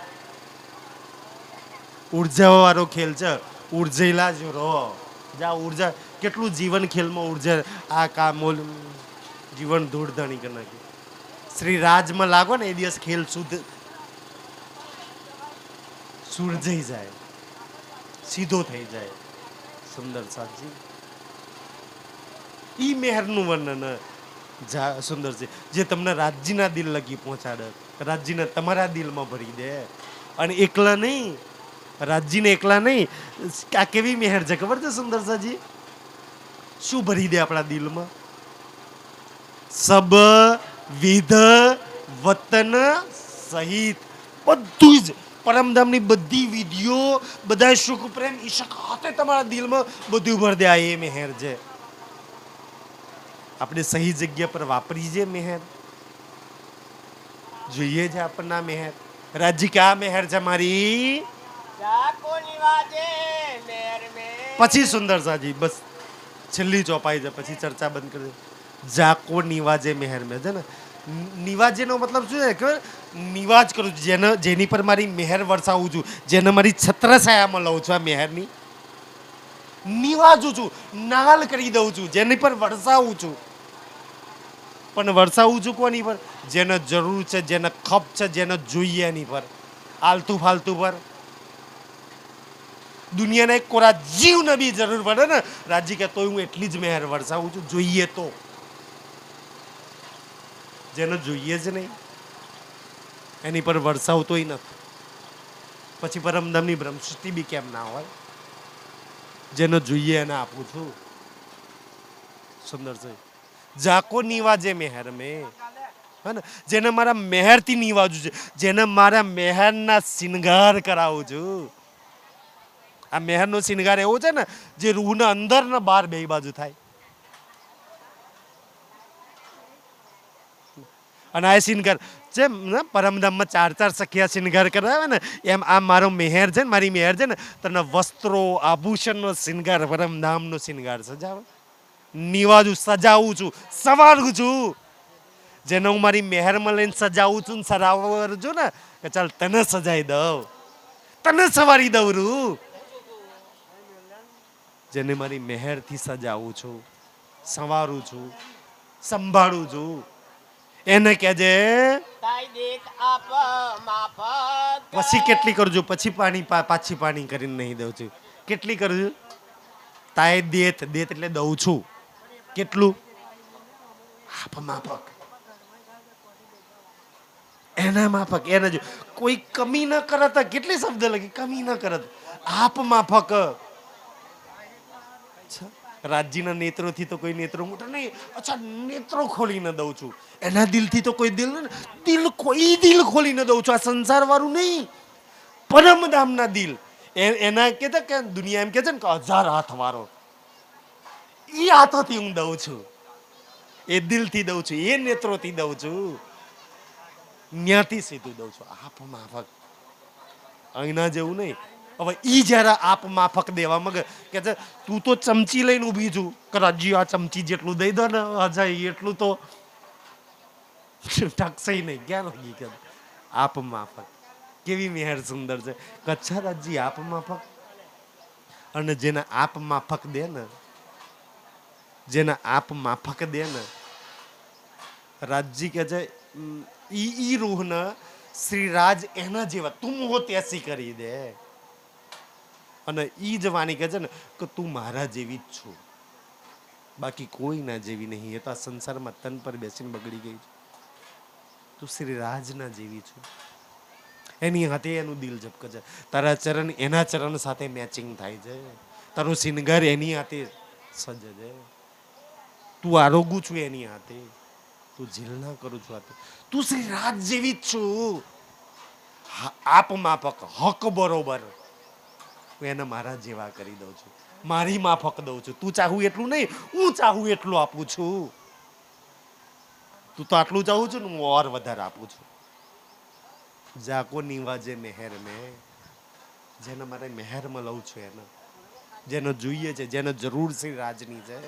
ઉર્જા વાળો ખેલ છે, ઉર્જેલા જ રહો. જા ઉર્જા કેટલું જીવન ખેલમાં ઉર્જા, આ કામ જીવન ધૂળધાણી કરી નાખી. શ્રી રાજમાં લાગો ને એ દિવસ ખેલ શુદ્ધ સુરજાઈ જાય, સીધો થઈ જાય. સુંદર સાજી ઈ મહેરનું વર્ણન સુંદર છે, જે તમને રાજ્યના દિલ લગી પહોંચાડે, રાજ્યને તમારા દિલમાં ભરી દે. અને એકલા નહીં, રાજ્યને એકલા નહીં, આ કેવી મહેર છે ખબર છે સુંદર સાજી? શું ભરી દે આપણા દિલમાં? સબ વિધ વતન સહિત બધું જ પરમધામની બધી વિધિઓ બધા સુખ પ્રેમ ઈશક હાથે તમારા દિલમાં બધું ભર દે. આ એ મહેર છે. આપણે સહી જગ્યા પર વાપરી છે મહેર. જોઈએ છે આપણને આ મહેર. રાજજી કે આ મહેર છે મારી. જાકો નિવાજે મેર में પછી સુંદર સાજી બસ છેલ્લી ચોપાઈ છે પછી ચર્ચા બંધ કરી દે. જાકો નિવાજે મહેર મેં છે ને નિવાજેનો મતલબ શું છે કે નિવાજ કરું છું જેને જેની પર મારી મહેર વરસાવું છું જેને મારી છત્રછાયામાં લઉં છું આ મહેરની નિવાજું છું નાલ કરી દઉં છું જેની પર વરસાવું છું. પણ વરસાવું છું કોની પર? જેને જરૂર છે જેને ખપ છે જેને જોઈએ એની પર. આલતુ ફાલતુ પર દુનિયાના એક કોરા જીવને બી જરૂર પડે ને રાજી કે તોય હું એટલી જ મહેર વરસાવું છું જોઈએ તો. જેને જોઈએ જ નહીં એની પર વરસાવતોય નથી. પછી પરમધામની બ્રહ્મસૃષ્ટિ બી કેમ ના હોય? જેને જોઈએ એને આપું છું. સુંદર છે. જાકો નિવાજે મહેર મેં હે ને જેને મારા મહેરથી નિવાજું છે જેને મારા મહેરના શિંગાર કરાવું છું. આ મહેરનો શિંગાર એવો છે ને જે રૂહના અંદર ને બહાર બે બાજુ થાય. અને આ શિંગાર જેમ ને પરમધામમાં 4 સખિયા શિંગાર કરાવે ને એમ આ મારો મહેર છે ને મારી મહેર છે ને તને વસ્ત્રો આભૂષણનો શિંગાર પરમધામનો શિંગાર સજાવે. નિવાજું સજાવું છું સવારું છું. જેને હું મારી મહેરમાં લઈને સજાવું છું ને સરાવર છું ને કે ચાલ તને સજાઈ દઉં તને સવારી દઉં રૂ. જેને મારી મહેરથી સજાવું છું સંવારું છું સંભાળું છું એને કહેજે. તાઈ દેખ આપ માફક પછી કેટલી કરજો પછી પાણી પાછી પાણી કરીને નહીં દઉં છું. કેટલી કરજો? તાય દેત દેત એટલે દઉં છું. કેટલું? આપ માફક એના માફક એને જો કોઈ કમી ન કરત. કેટલી શબ્દ લખી કમી ન કરત. આપ માફક. રાજજીના નેત્રોથી તો કોઈ નેત્રો મોટા નહીં. અચ્છા નેત્રો ખોલીને દઉં છું. એના દિલથી તો કોઈ દિલ કોઈ દિલ ખોલીને દઉં છું. આ સંસાર વાળું નહીં પરમધામના દિલ. એના કહેતા કે દુનિયા એમ કે છે ને કે 1000 હાથ વાળો એ હાથોથી હું દઉં છું. એ દિલથી દઉં છું એ નેત્રોથી દઉં છું. ન્યાથી સીધું દઉં છું. આપ માફક અહીંના જેવું નહીં. હવે ઈ જયારે આપ માફક દેવા મગે કે છે તું તો ચમચી લઈને ઊભી છું કરાજી આ ચમચી જેટલું દઈ દો ને અજય એટલું તો ટકશે નહીં. ક્યાં લાગી કે આપ માફક કેવી મહેર સુંદર છે. કચ્છા રાજી આપ માફક. અને જેને આપ માફક દે ને જેને આપ માફક દે ને રાજજી કે છે ઈ રૂહને શ્રી રાજ એના જેવા તું હો ત્યાસી કરી દે. અને ઈ જ વાણી કહે છે ને કે તું મારા જેવી જ છું બાકી કોઈ ના જેવી નહીં. એ તો આ સંસારમાં તન પર બેસીને બગડી ગઈ છે. તું શ્રી રાજના જેવી છું. એની હાથે એનું દિલ ઝબકે છે. તારા ચરણ એના ચરણ સાથે મેચિંગ થાય છે. તારો શિંગાર એની હાથે સજે છે. તું આરોગું છું એની હાથે. તું ઝીલના કરું છું હાથે. તું શ્રી રાજ જેવી જ છું. આપ માફક હક બરોબર હું એને મારા જેવા કરી દઉં છું. મારી માફક દઉં છું. તું ચાહું એટલું નહીં હું ચાહું એટલું આપું છું. તું તો આટલું ચાહું છું ને હું ઓર વધારે આપું છું. જાકો નિવાજે મહેર મેં જેને મારે મહેરમાં લઉં છું એને જેને જોઈએ છે જેને જરૂર શ્રી રાજની છે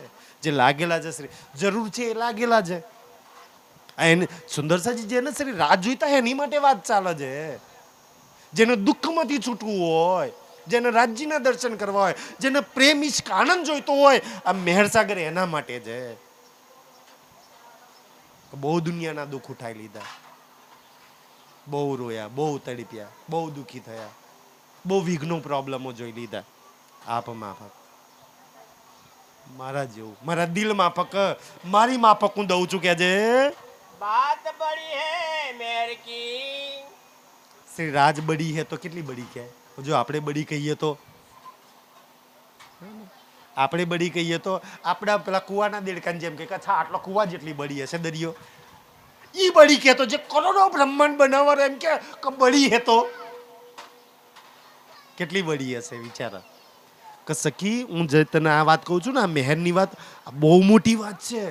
જે લાગેલા છે શ્રી જરૂર છે એ લાગેલા છે. એને સુંદરસાજી જેને શ્રી રાજ જોઈતા એની માટે વાત ચાલે છે. જેને દુઃખમાંથી છૂટવું હોય જેને રાજજીના દર્શન કરવા હોય જેને પ્રેમ ઈશ્ક આનંદ જોઈતો હોય આ મહેરસાગર એના માટે છે. બહુ દુનિયાના દુઃખ ઉઠાઈ લીધા. બહુ રોયા બહુ તડપ્યા બહુ દુઃખી થયા બહુ વિઘ્નો પ્રોબ્લેમો જોઈ લીધા. આપ માફક મારા જેવું મારા દિલ માફક મારી માફક હું દઉં છું કે જે बात बड़ी है मेर की શ્રી રાજ બડી હે તો કેટલી બડી કે જો આપણે બડી કહીએ તો આપણે બળી કહીએ તો આપણા પેલા કુવાના દેડકાની જેમ કે અચ્છા આટલો કુવા જેટલી બળી હશે દરિયો, ઈ બળી કે તો જે કરોડો બ્રહ્માંડ બનાવવાનો એમ કે બળી હે તો કેટલી બળી હશે વિચાર. કે સખી હું જે તને આ વાત કહું છું ને, આ મહેરની વાત બહુ મોટી વાત છે.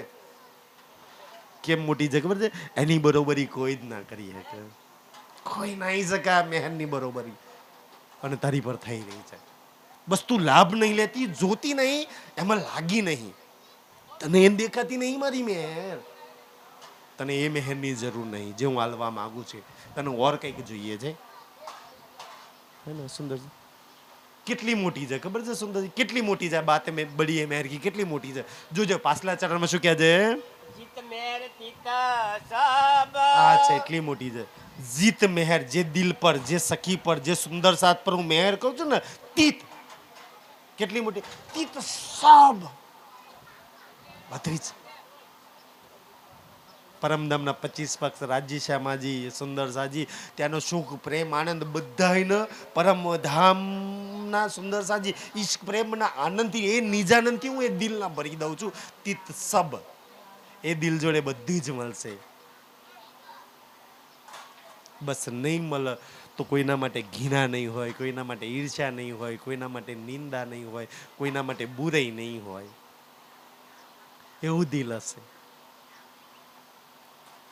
કેમ મોટી છે ખબર છે? એની બરોબરી કોઈ જ ના કરી શકે, કોઈ નાઈ શકે આ મહેરની બરોબરી. અને તારી પર થઈ રહી છે. બસ તું લાભ નહીં લેતી, જોતી નહીં, એમાં લાગી નહીં. તને એમ દેખાતી નહીં મારી મહેર. તને એ મહેરની જરૂર નહીં જે હું હાલવા માંગુ છું. તને ઓર કંઈક જોઈએ છે હે ને સુંદરજી? કેટલી મોટી છે ખબર છે સુંદરજી? કેટલી મોટી છે બાત મેં બડી હે મહેર કી, કેટલી મોટી છે. જોજો પાછલા ચરણમાં શું કહે છે? જીત મેર તીત સબ. આ છે એટલી મોટી છે. જીત મહેર, જે દિલ પર, જે સખી પર, જે સુંદર સાથ પર હું મહેર કહું છું ને, તીત કેટલી મોટી. તીત સબ બત્રીસ પરમધામના 25 પક્ષ રાજ્ય શ્યામાજી, સુંદર સાજી, ત્યાંનો સુખ પ્રેમ આનંદ બધાયને પરમધામના સુંદર સાજી ઈશ્ક પ્રેમના આનંદથી, એ નિજાનંદથી હું એ દિલના ભરી દઉં છું. તીત સબ એ દિલ જોડે બધી જ મળશે. બસ નહીં મળે તો કોઈના માટે ઘૃણા નહીં હોય, કોઈના માટે ઈર્ષ્યા નહીં હોય, કોઈના માટે નિંદા નહીં હોય, કોઈના માટે બુરાઈ નહીં હોય. એવું દિલ હશે.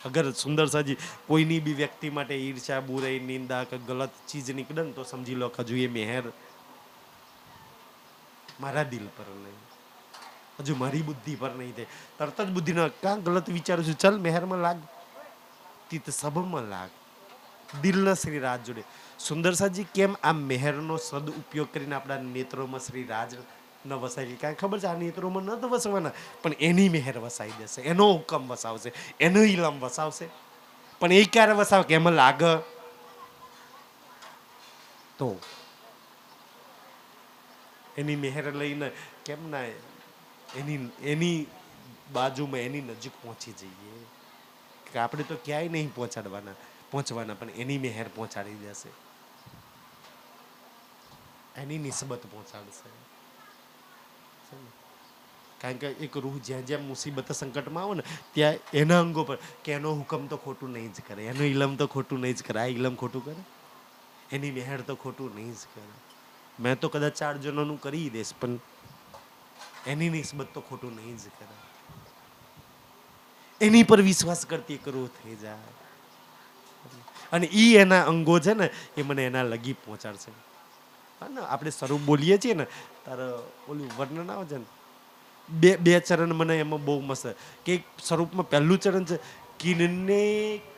અગર સુંદર સાજી કોઈની બી વ્યક્તિ માટે ઈર્ષ્યા, બુરાઈ, નિંદા કે ગલત ચીજ નીકળે ને તો સમજી લો હજુ એ મહેર મારા દિલ પર નહીં, હજુ મારી બુદ્ધિ પર નહીં થાય. તરત જ બુદ્ધિ ના કાં ગલત વિચારું છું, ચલ મહેરમાં લાગ, તીત સબમાં લાગ, દિલના શ્રી રાજ જોડે. સુંદર સાજી કેમ આ મહેરનો સદ ઉપયોગ કરીને આપણા નેત્રોમાં શ્રી રાજ ન વસાવી? કાંઈ ખબર છે? આ નેત્રોમાં ન તો વસવાના, પણ એની મહેર વસાવી દેશે, એનો હુકમ વસાવશે, એનો ઇલમ વસાવશે. પણ એ ક્યારે વસાવે કે એમાં લાગ તો એની મહેર લઈને કેમ ના એની બાજુમાં એની નજીક પહોંચી જઈએ. કે આપણે તો ક્યાંય નહીં પહોંચવાના, પણ એની મહેર પહોંચાડી દેશે, એની નિસ્બત પહોંચાડશે. કારણ કે એક રૂહ જ્યાં જ્યાં મુસીબત સંકટમાં આવે ને ત્યાં એના અંગો પર કે એનો હુકમ તો ખોટું નહીં જ કરે, એનો ઇલમ તો ખોટું નહીં જ કરે. આ ઇલમ ખોટું કરે, એની મહેર તો ખોટું નહીં જ કરે. મેં તો કદાચ 4 જણોનું કરી દઈશ, પણ એની નિસ્બત તો ખોટું નહીં જ કરે. એની પર વિશ્વાસ કરતી એક રૂહ થઈ જાય અને ઈ એના અંગો છે ને એ મને એના લગી પહોંચાડશે. હા ને, આપણે સ્વરૂપ બોલીએ છીએ ને તારે ઓલું વર્ણન આવે છે ને, બે ચરણ મને એમાં બહુ મસ્ત કે સ્વરૂપમાં પહેલું ચરણ છે કિનને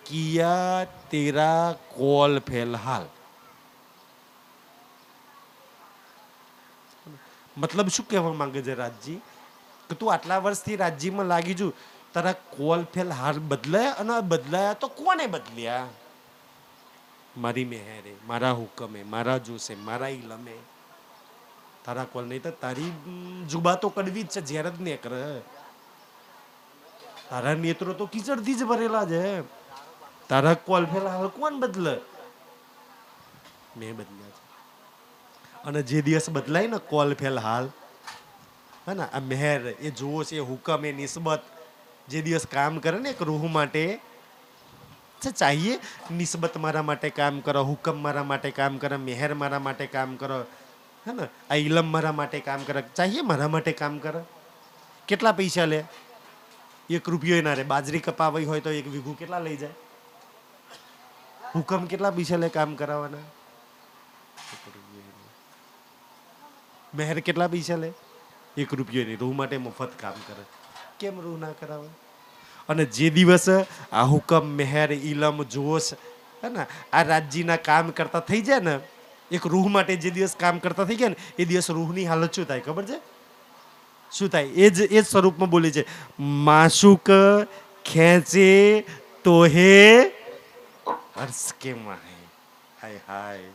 કિયા તેરા કોલ ફેલહાલ. મતલબ શું કહેવા માંગે છે રાજજી? કે તું આટલા વર્ષથી રાજ્યમાં લાગી છું, તારા કોલ ફેલ હાલ બદલાયા, અને બદલાયા તો કોને બદલ્યા? મારી મહેરે, મારા હુકમે, મારા જોશે, મારા ઇલમે. તારા કોલ નહીં તો તારી જુબા તો કડવી જ છે, ઝેર જ ને કરે. તારા નેત્રો તો કીચડથી જ ભરેલા છે. તારા કોલ ફેલ હાલ કોણ બદલે? મેં બદલ્યા છે. અને જે દિવસ બદલાય ને કોલ ફેલ હાલ, હે ને, આ મહેર, એ જોશ, એ હુકમ, એ નિસ્બત જે દિવસ કામ કરે ને એક રૂહ માટે, ચાહીએ નિસ્બત મારા માટે કામ કરો, હુકમ મારા માટે કામ કરે, મહેર મારા માટે કામ કરો, હે ને, આ ઇલમ મારા માટે કામ કરે, ચાહીએ મારા માટે કામ કરે. કેટલા પૈસા લે? 1 રૂપિયો ના રે. બાજરી કપાવી હોય તો 1 વીઘું કેટલા લઈ જાય? હુકમ કેટલા પૈસા લે કામ કરાવવાના? મહેર કેટલા પૈસા લે? 1 રૂપિયો નહીં. રૂહ માટે મફત કામ કરે. કેમ રૂહ ના કરાવે? અને જે દિવસ આ હુકમ, મહેર, ઇલમ, જોશ, હે ને, આ રાજ્યના કામ કરતા થઈ જાય ને, એક રૂહ માટે જે દિવસ કામ કરતા થઈ ગયા ને, એ દિવસ રૂહની હાલત શું થાય ખબર છે? શું થાય? એ જ સ્વરૂપમાં બોલે છે, માશુક ખેંચે તો હે હર્ષ કે માહે. હાય હાય.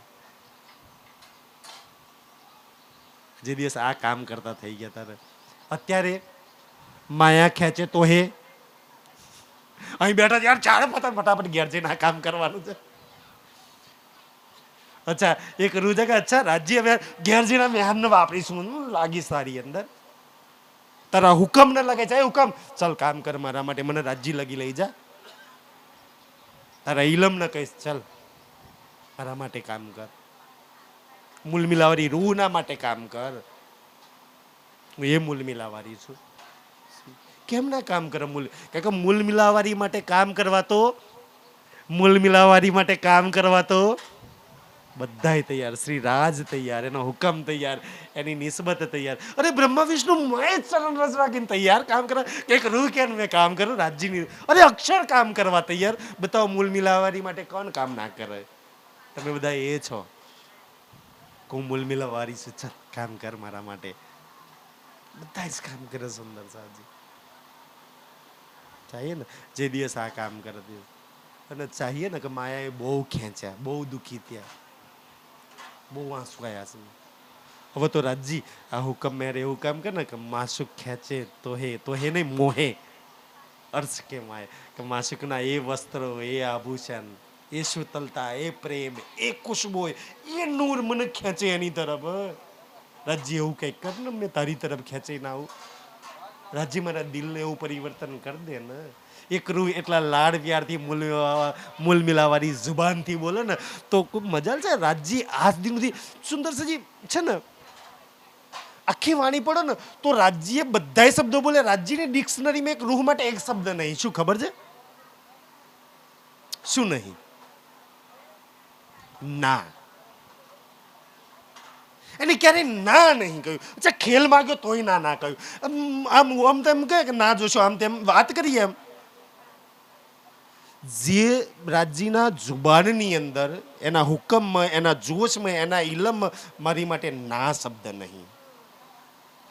જે દિવસ આ કામ કરતા થઈ ગયા તારે, અત્યારે માયા ખેંચે તો હે અહીં બેઠા યાર, ચારે ફટાફટ ઘેર જઈને આ કામ કરવાનું છે. અચ્છા એક રૂ છે કે અચ્છા રાજ્ય હવે ઘેર જઈને મહેરને વાપરીશું, લાગી સારી અંદર. તારા હુકમ ન લાગે જાય હુકમ ચલ કામ કર મારા માટે, મને રાજ્ય લગી લઈ જા. તારા ઇલમ ન કહીશ ચલ મારા માટે કામ કર, મૂલ મિલાવારી રૂહના માટે કામ કર. હું એ મૂલ મિલાવારી છું. કેમ ના કામ કરે મૂલ? કારણ કે મૂલ મિલાવારી માટે કામ કરવા તો બધાય તૈયાર. શ્રી રાજ તૈયાર, એનો હુકમ તૈયાર, એની નિસ્બત તૈયાર. અરે બ્રહ્મા વિષ્ણુ મય ચરણ રસ રાખીને તૈયાર કામ કરવા. કંઈક રૂહ કે મેં કામ કરું રાજ્યની, અરે અક્ષર કામ કરવા તૈયાર. બતાવો મૂલ મિલાવારી માટે કોણ કામ ના કરે? તમે બધા એ છો. હું મૂલ મિલાવારી છું, ચાલ કામ કર મારા માટે. બધા જ કામ કરે સુંદર સાહેબજી. ચાહીએ ને જે દિવસ આ કામ કરે દિવસ, અને ચાહીએ ને કે માયાએ બહુ ખેંચ્યા, બહુ દુઃખી થયા, બહુ આંસુ આવ્યા છે. હવે તો રાજજી આ હુકમ મેર એવું કામ કરે ને કે માસુક ખેંચે તો હે નહીં મોહે. અર્થ કેમ આવે કે માસુકના એ વસ્ત્રો, એ આભૂષણ, એ શુતલતા, એ પ્રેમ, એ ખુશ્બુ, એ નૂર મને ખેંચે એની તરફ. રાજજી એવું કંઈક કર ને, મેં તારી તરફ ખેંચી ના આવું. રાજજી મારા દિલને એવું પરિવર્તન કરી દે ને. એક રૂહ એટલા લાડ પ્યારથી મૂલ મિલાવારી જુબાનથી બોલે ને તો ખૂબ મજા છે. રાજજી આજ દિન સુધી સુંદર સજી છે ને, આખી વાણી પડો ને તો રાજ્યે બધાય શબ્દો બોલે. રાજ્યની ડિક્શનરીમાં એક રૂહ માટે એક શબ્દ નહીં. શું ખબર છે? શું નહીં? ના. એને ક્યારેય ના નહીં કહ્યું. અચ્છા ખેલ માંગ્યો તોય ના કહ્યું. આમ તેમ કહે કે ના જોશો, આમ તેમ વાત કરીએ. એમ જે રાજ્યના જુબાનની અંદર, એના હુકમમાં, એના જોશમાં, એના ઇલમમાં મારી માટે ના શબ્દ નહીં.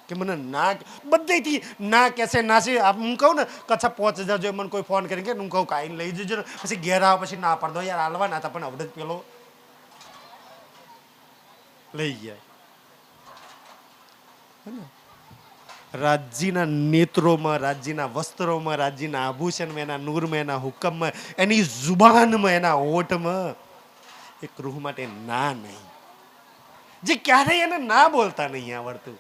કે મને ના બધેથી ના કહેશે ના છે. હું કહું ને કચ્છા પહોંચ જજો, મને કોઈ ફોન કરીને કે હું કહું કાંઈ લઈ જજો ને, પછી ઘેર આવો પછી ના પાડ દો યાર હાલવા ના હતા, પણ હવે પેલો લઈ ગયા. રાજ્યના નેત્રોમાં, રાજ્યના વસ્ત્રોમાં, રાજ્યના આભૂષણમાં, એના નૂરમાં, એના હુકમમાં, એની જુબાનમાં, એના હોઠમાં એક રૂહ માટે ના નહીં. જે ક્યારેય એને ના બોલતા નહીં આવડતું,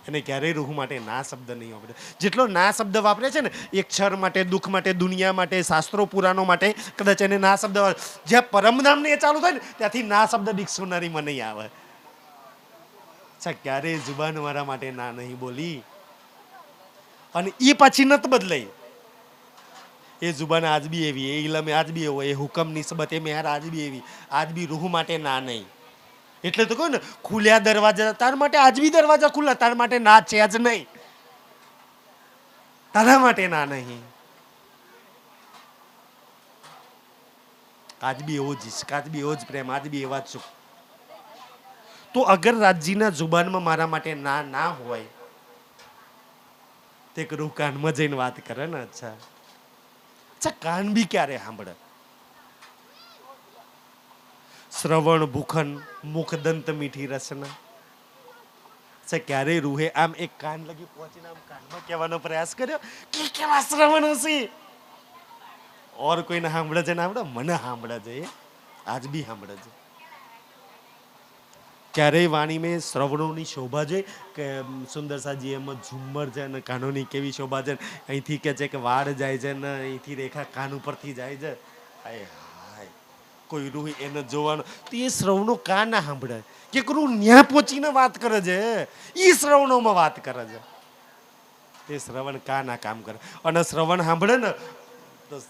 એને ક્યારેય રૂહ માટે ના શબ્દ નહીં વાપરે. જેટલો ના શબ્દ વાપરે છે ને, એક ક્ષર માટે, દુઃખ માટે, દુનિયા માટે, શાસ્ત્રો પુરાણો માટે, કદાચ એને ના શબ્દ, જ્યાં પરમધામને એ ચાલુ થાય ને ત્યાંથી ના શબ્દ ડિક્શનરીમાં નહીં આવે. ક્યારેય જુબાન મારા માટે ના નહીં બોલી. અને એ પાછી નત બદલાઈ. એ જુબાન આજ બી એવી, એ ઇલમે આજ બી એવો, એ હુકમ નિસ્બત એ મેર આજ બી એવી. આજ બી રૂહ માટે ના નહીં. એટલે તો કહું ને, ખુલ્યા દરવાજા તાર માટે આજ બી દરવાજા ખુલ્લા, તાર માટે ના છે જ નહીં. તારા માટે ના નહીં. આજ બી એવો જ ઇશ્ક, આજ બી એવો જ પ્રેમ, આજ બી એવા જ સુખ. તો અગર રાજ્યના જુબાનમાં મારા માટે ના હોય તે રૂહ કાનમાં જઈને વાત કરે ને. અચ્છા કાન બી ક્યારે સાંભળે? શ્રવણ ભૂખન મુખ દંત મીઠી રસના. ક્યારેય રૂહે આમ એક કાન લગી પહોંચીને આમ કાનમાં કહેવાનો પ્રયાસ કર્યો કે કેવા શ્રવણ હશે? ઓર કોઈને સાંભળે છે ને સાંભળે? મને સાંભળે છે, આજ બી સાંભળે છે. ક્યારેય વાણી મેં શ્રવણોની શોભા જોઈ કે સુંદર સાજી એમાં ઝુમ્મર છે ને કાનોની કેવી શોભા છે, અહીંથી કે છે કે વાળ જાય છે ને અહીંથી રેખા કાન ઉપરથી જાય છે. હાય હાય, કોઈ રૂહ એને જોવાનો તો એ શ્રવણો કાન ના સાંભળે કે રૂહ ન્યા પહોંચીને વાત કરે છે, એ શ્રવણોમાં વાત કરે છે. એ શ્રવણ કાના કામ કરે. અને શ્રવણ સાંભળે ને તો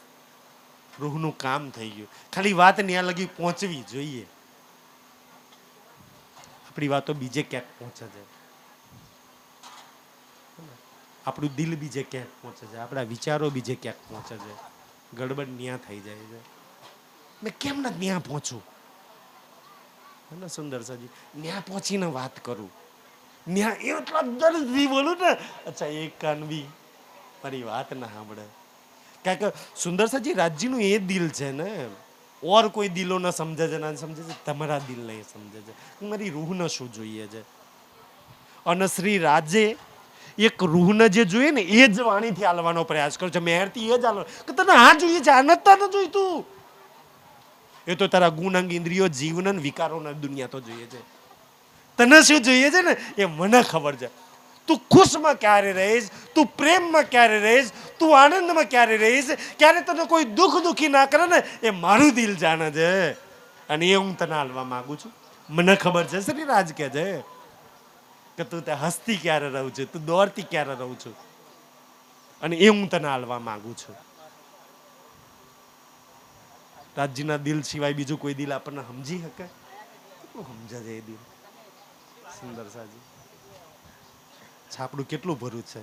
રૂહનું કામ થઈ ગયું. ખાલી વાત ન્યા લગી પહોંચવી જોઈએ. આપણી વાતો બીજે ક્યાંક પહોંચે છે, આપણું દિલ બીજે ક્યાંક પહોંચે છે, આપણા વિચારો બીજે ક્યાંક પહોંચે છે. ગડબડ ન્યા થઈ જાય છે. મેં કેમ ના ત્યાં પહોંચું? સુંદર સાજી ન્યા પહોંચીને વાત કરું, ન્યા એટલા દર્દથી બોલું ને. અચ્છા એક કાન બી મારી વાત ના સાંભળે. કારણ કે સુંદર સાજી રાજ્યનું એ દિલ છે ને, ઓર કોઈ દિલો ન સમજે છે, ના સમજે છે, તમારા દિલ નહીં સમજે છે. મારી રૂહને શું જોઈએ છે? અને શ્રી રાજે એક રૂહને જે જોઈએ ને એ જ વાણીથી હાલવાનો પ્રયાસ કર્યો છે. મેરથી એ જ હાલવાનો કે તને આ જોઈએ છે, આ નથી તને જોઈતું. એ તો તારા ગુણ અંગ ઇન્દ્રિયો જીવન વિકારોના દુનિયા તો જોઈએ છે. તને શું જોઈએ છે ને એ મને ખબર છે. તું ખુશમાં ક્યારે રહીશ, તું પ્રેમમાં ક્યારે રહીશ, તું આનંદમાં ક્યારે રહીશ, ક્યારે તને કોઈ દુઃખી ના કરે ને એ મારું દિલ જાણે છે. અને એ હું તને હાલવા માંગુ છું. મને ખબર છે શ્રી રાજ કે છે કે તું તે હસતી ક્યારે રહું છું, તું દોડતી ક્યારે રહું છું, અને એ હું તને હાલવા માંગુ છું. રાજજીના દિલ સિવાય બીજું કોઈ દિલ આપણને સમજી શકે? કેટલું સમજે છે એ દિલ સુંદર સાજી. છાપડું કેટલું ભરું છે.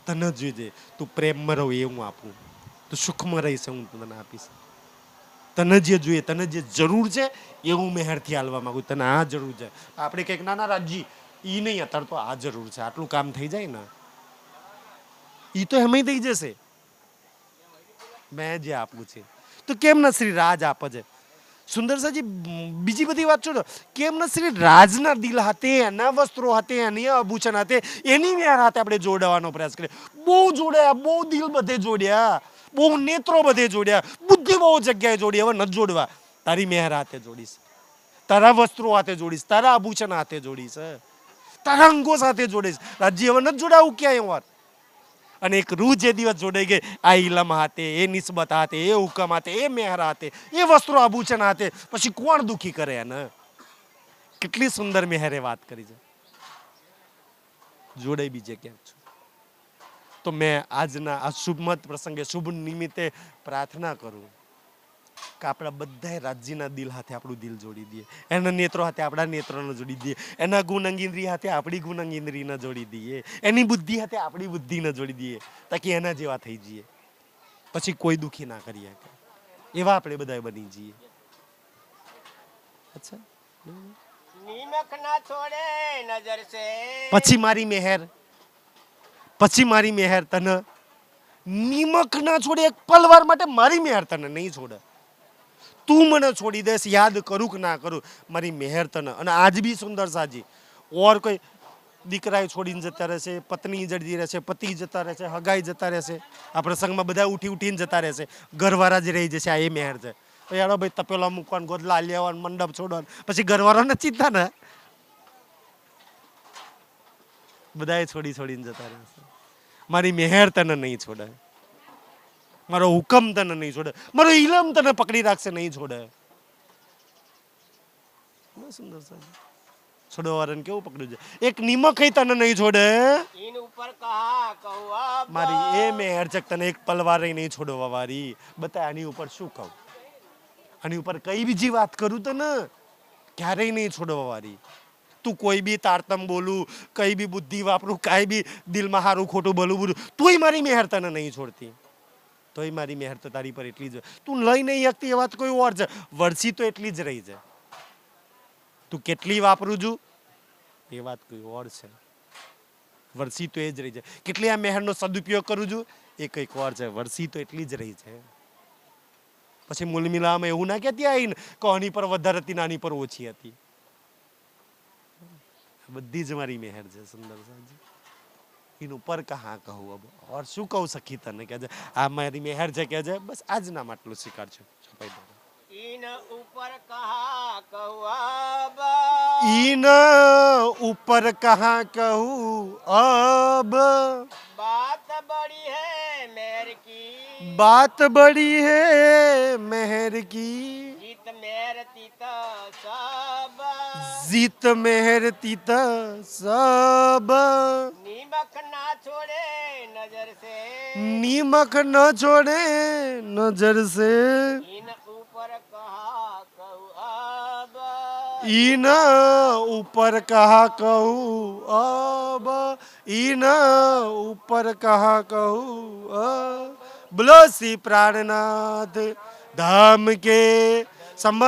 તને જોઈએ તું પ્રેમમાં રહો એ હું આપું, તું સુખમાં રહીશ હું તને આપીશ. તને જે જોઈએ, તને જે જરૂર છે એ હું મેહરથી હાલવા માંગુ. તને આ જરૂર છે, આપણે કંઈક નાના રાજજી ઈ નહીં, અત્યારે તો આ જરૂર છે, આટલું કામ થઈ જાય ને ઈ તો એમ થઈ જશે. મેં જે આપવું છે તો કેમ ના શ્રી રાજ આપે છે. સુંદર સાજી, બીજી બધી વાત છોડો, કેમ ના શ્રી રાજના દિલ હાથે, એના વસ્ત્રો હાથે, એની આભૂષણ હાથે, એની મેર હાથે આપણે જોડવાનો પ્રયાસ કરીએ. બહુ જોડ્યા, બહુ દિલ બધે જોડ્યા, બહુ નેત્રો બધે જોડ્યા, બુદ્ધિ બહુ જગ્યાએ જોડી, હવે નથી જોડવા. તારી મેર હાથે જોડીશ, તારા વસ્ત્રો હાથે જોડીશ, તારા આભૂષણ હાથે જોડીશ, તારા અંગો સાથે જોડીશ. રાજ્ય હવે નથી જોડાવું ક્યાંય વાર. અને એક રૂહ જે દિવસ જોડાઈ ગઈ, આ ઇલમ હાથે, એ નિસ્બત હાથે, એ હુકમ હાથે, એ મેહર હાથે, એ વસ્ત્રો આભૂષણ હાથે, પછી કોણ દુખી કરે એને? કેટલી સુંદર મેહરે વાત કરી છે. જોડાઈ બીજે ક્યાંક છું. તો મેં આજના આ શુભમત પ્રસંગે, શુભ નિમિત્તે પ્રાર્થના કરું કે આપણા બધા રાજ્યના દિલ હાથે આપણું દિલ જોડી દઈએ, એના નેત્રો હાથે આપણા નેત્રોને જોડી દઈએ, એના ગુણ ઇન્દ્રિય હાથે આપણી ગુણ ઇન્દ્રિયને જોડી દઈએ, એની બુદ્ધિ હાથે આપણી બુદ્ધિને જોડી દઈએ, તાકી એના જેવા થઈ જઈએ. પછી કોઈ દુખી ના કરીએ, એવા આપણે બધા બની જઈએ. અચ્છા, નિમક ના છોડે નજર સે. પછી મારી મહેર, પછી મારી મહેર તને નિમક ના છોડે. એક પલવાર માટે મારી મહેર તને નહીં છોડે. તું મને છોડી દેશ, યાદ કરું કે ના કરું, મારી મહેર તને. અને આજ બી સુંદર સાજી, ઓર કોઈ દીકરાએ છોડીને જતા રહેશે, પત્ની જડી રહેશે, પતિ જતા રહેશે, હગાઈ જતા રહેશે, આ પ્રસંગમાં બધા ઉઠીને જતા રહેશે, ઘરવાળા જ રહી જશે. આ એ મહેર છે. યાર ભાઈ તપેલા મૂકવાનું, ગોદલા લેવાનું, મંડપ છોડવાનું, પછી ઘરવાળાને ચિંતા ને બધાએ છોડીને જતા રહેશે. મારી મહેર તને નહીં છોડે, મારો હુકમ તને નહીં છોડે, મારો ઇલમ તને પકડી રાખશે, નહીં છોડે. સુંદર સાહેબ, છોડવા વાળાને કેવું પકડ્યું છે. એક નિમક તને નહીં છોડે, ઇન ઉપર કહા કહું અબ. મારી એ મેહર છે તને એક પલવાર નહીં છોડવા વાળી. બતા આની ઉપર શું કહું, આની ઉપર કઈ બીજી વાત કરું તને, ક્યારેય નહીં છોડવા વાળી. તું કોઈ બી તારતમ બોલું, કઈ બી બુદ્ધિ વાપરું, કઈ બી દિલમાં સારું ખોટું બોલું, તોય મારી મહેર તને નહીં છોડતી. તોય મારી મહેર તો તારી પર એટલી જ. તું લઈ નહીં શકતી એ વાત કોઈ ઓર છે, વરસી તો એટલી જ રહી છે. તું કેટલી વાપરું છું એ વાત કોઈ ઓર છે, વરસી તો એ જ રહી છે. કેટલી આ મહેરનો સદુપયોગ કરું છું એ કંઈક ઓર છે, વરસી તો એટલી જ રહી છે. પછી મૂલ મિલાવામાં એવું ના કહેતી આવીને કે આની પર વધારે હતી, નાની પર ઓછી હતી. બધી જ મારી મહેર છે. સુંદર સાજી, इन ऊपर कहाँ कहूँ अब और શું કહું સખી તને કે આ મારી મહેર છે કે બસ આજના માટલું સ્વીકાર છે. ઇન ઉપર કહા કહું અબ. इन ऊपर कहाँ कहूँ अब. बात बड़ी है मेहर की. बात बड़ी है मेहर की. जीत मेहर तीता सब. जीत मेहर तीता सब. निमक ना छोड़े नजर से. नीमक न छोड़े नजर से. इन ऊपर कहा कहूँ अब. इन ऊपर कहा कहूँ अब. इन ऊपर कहा कहूँ अब. बोलो श्री प्राणनाथ धाम के समस्त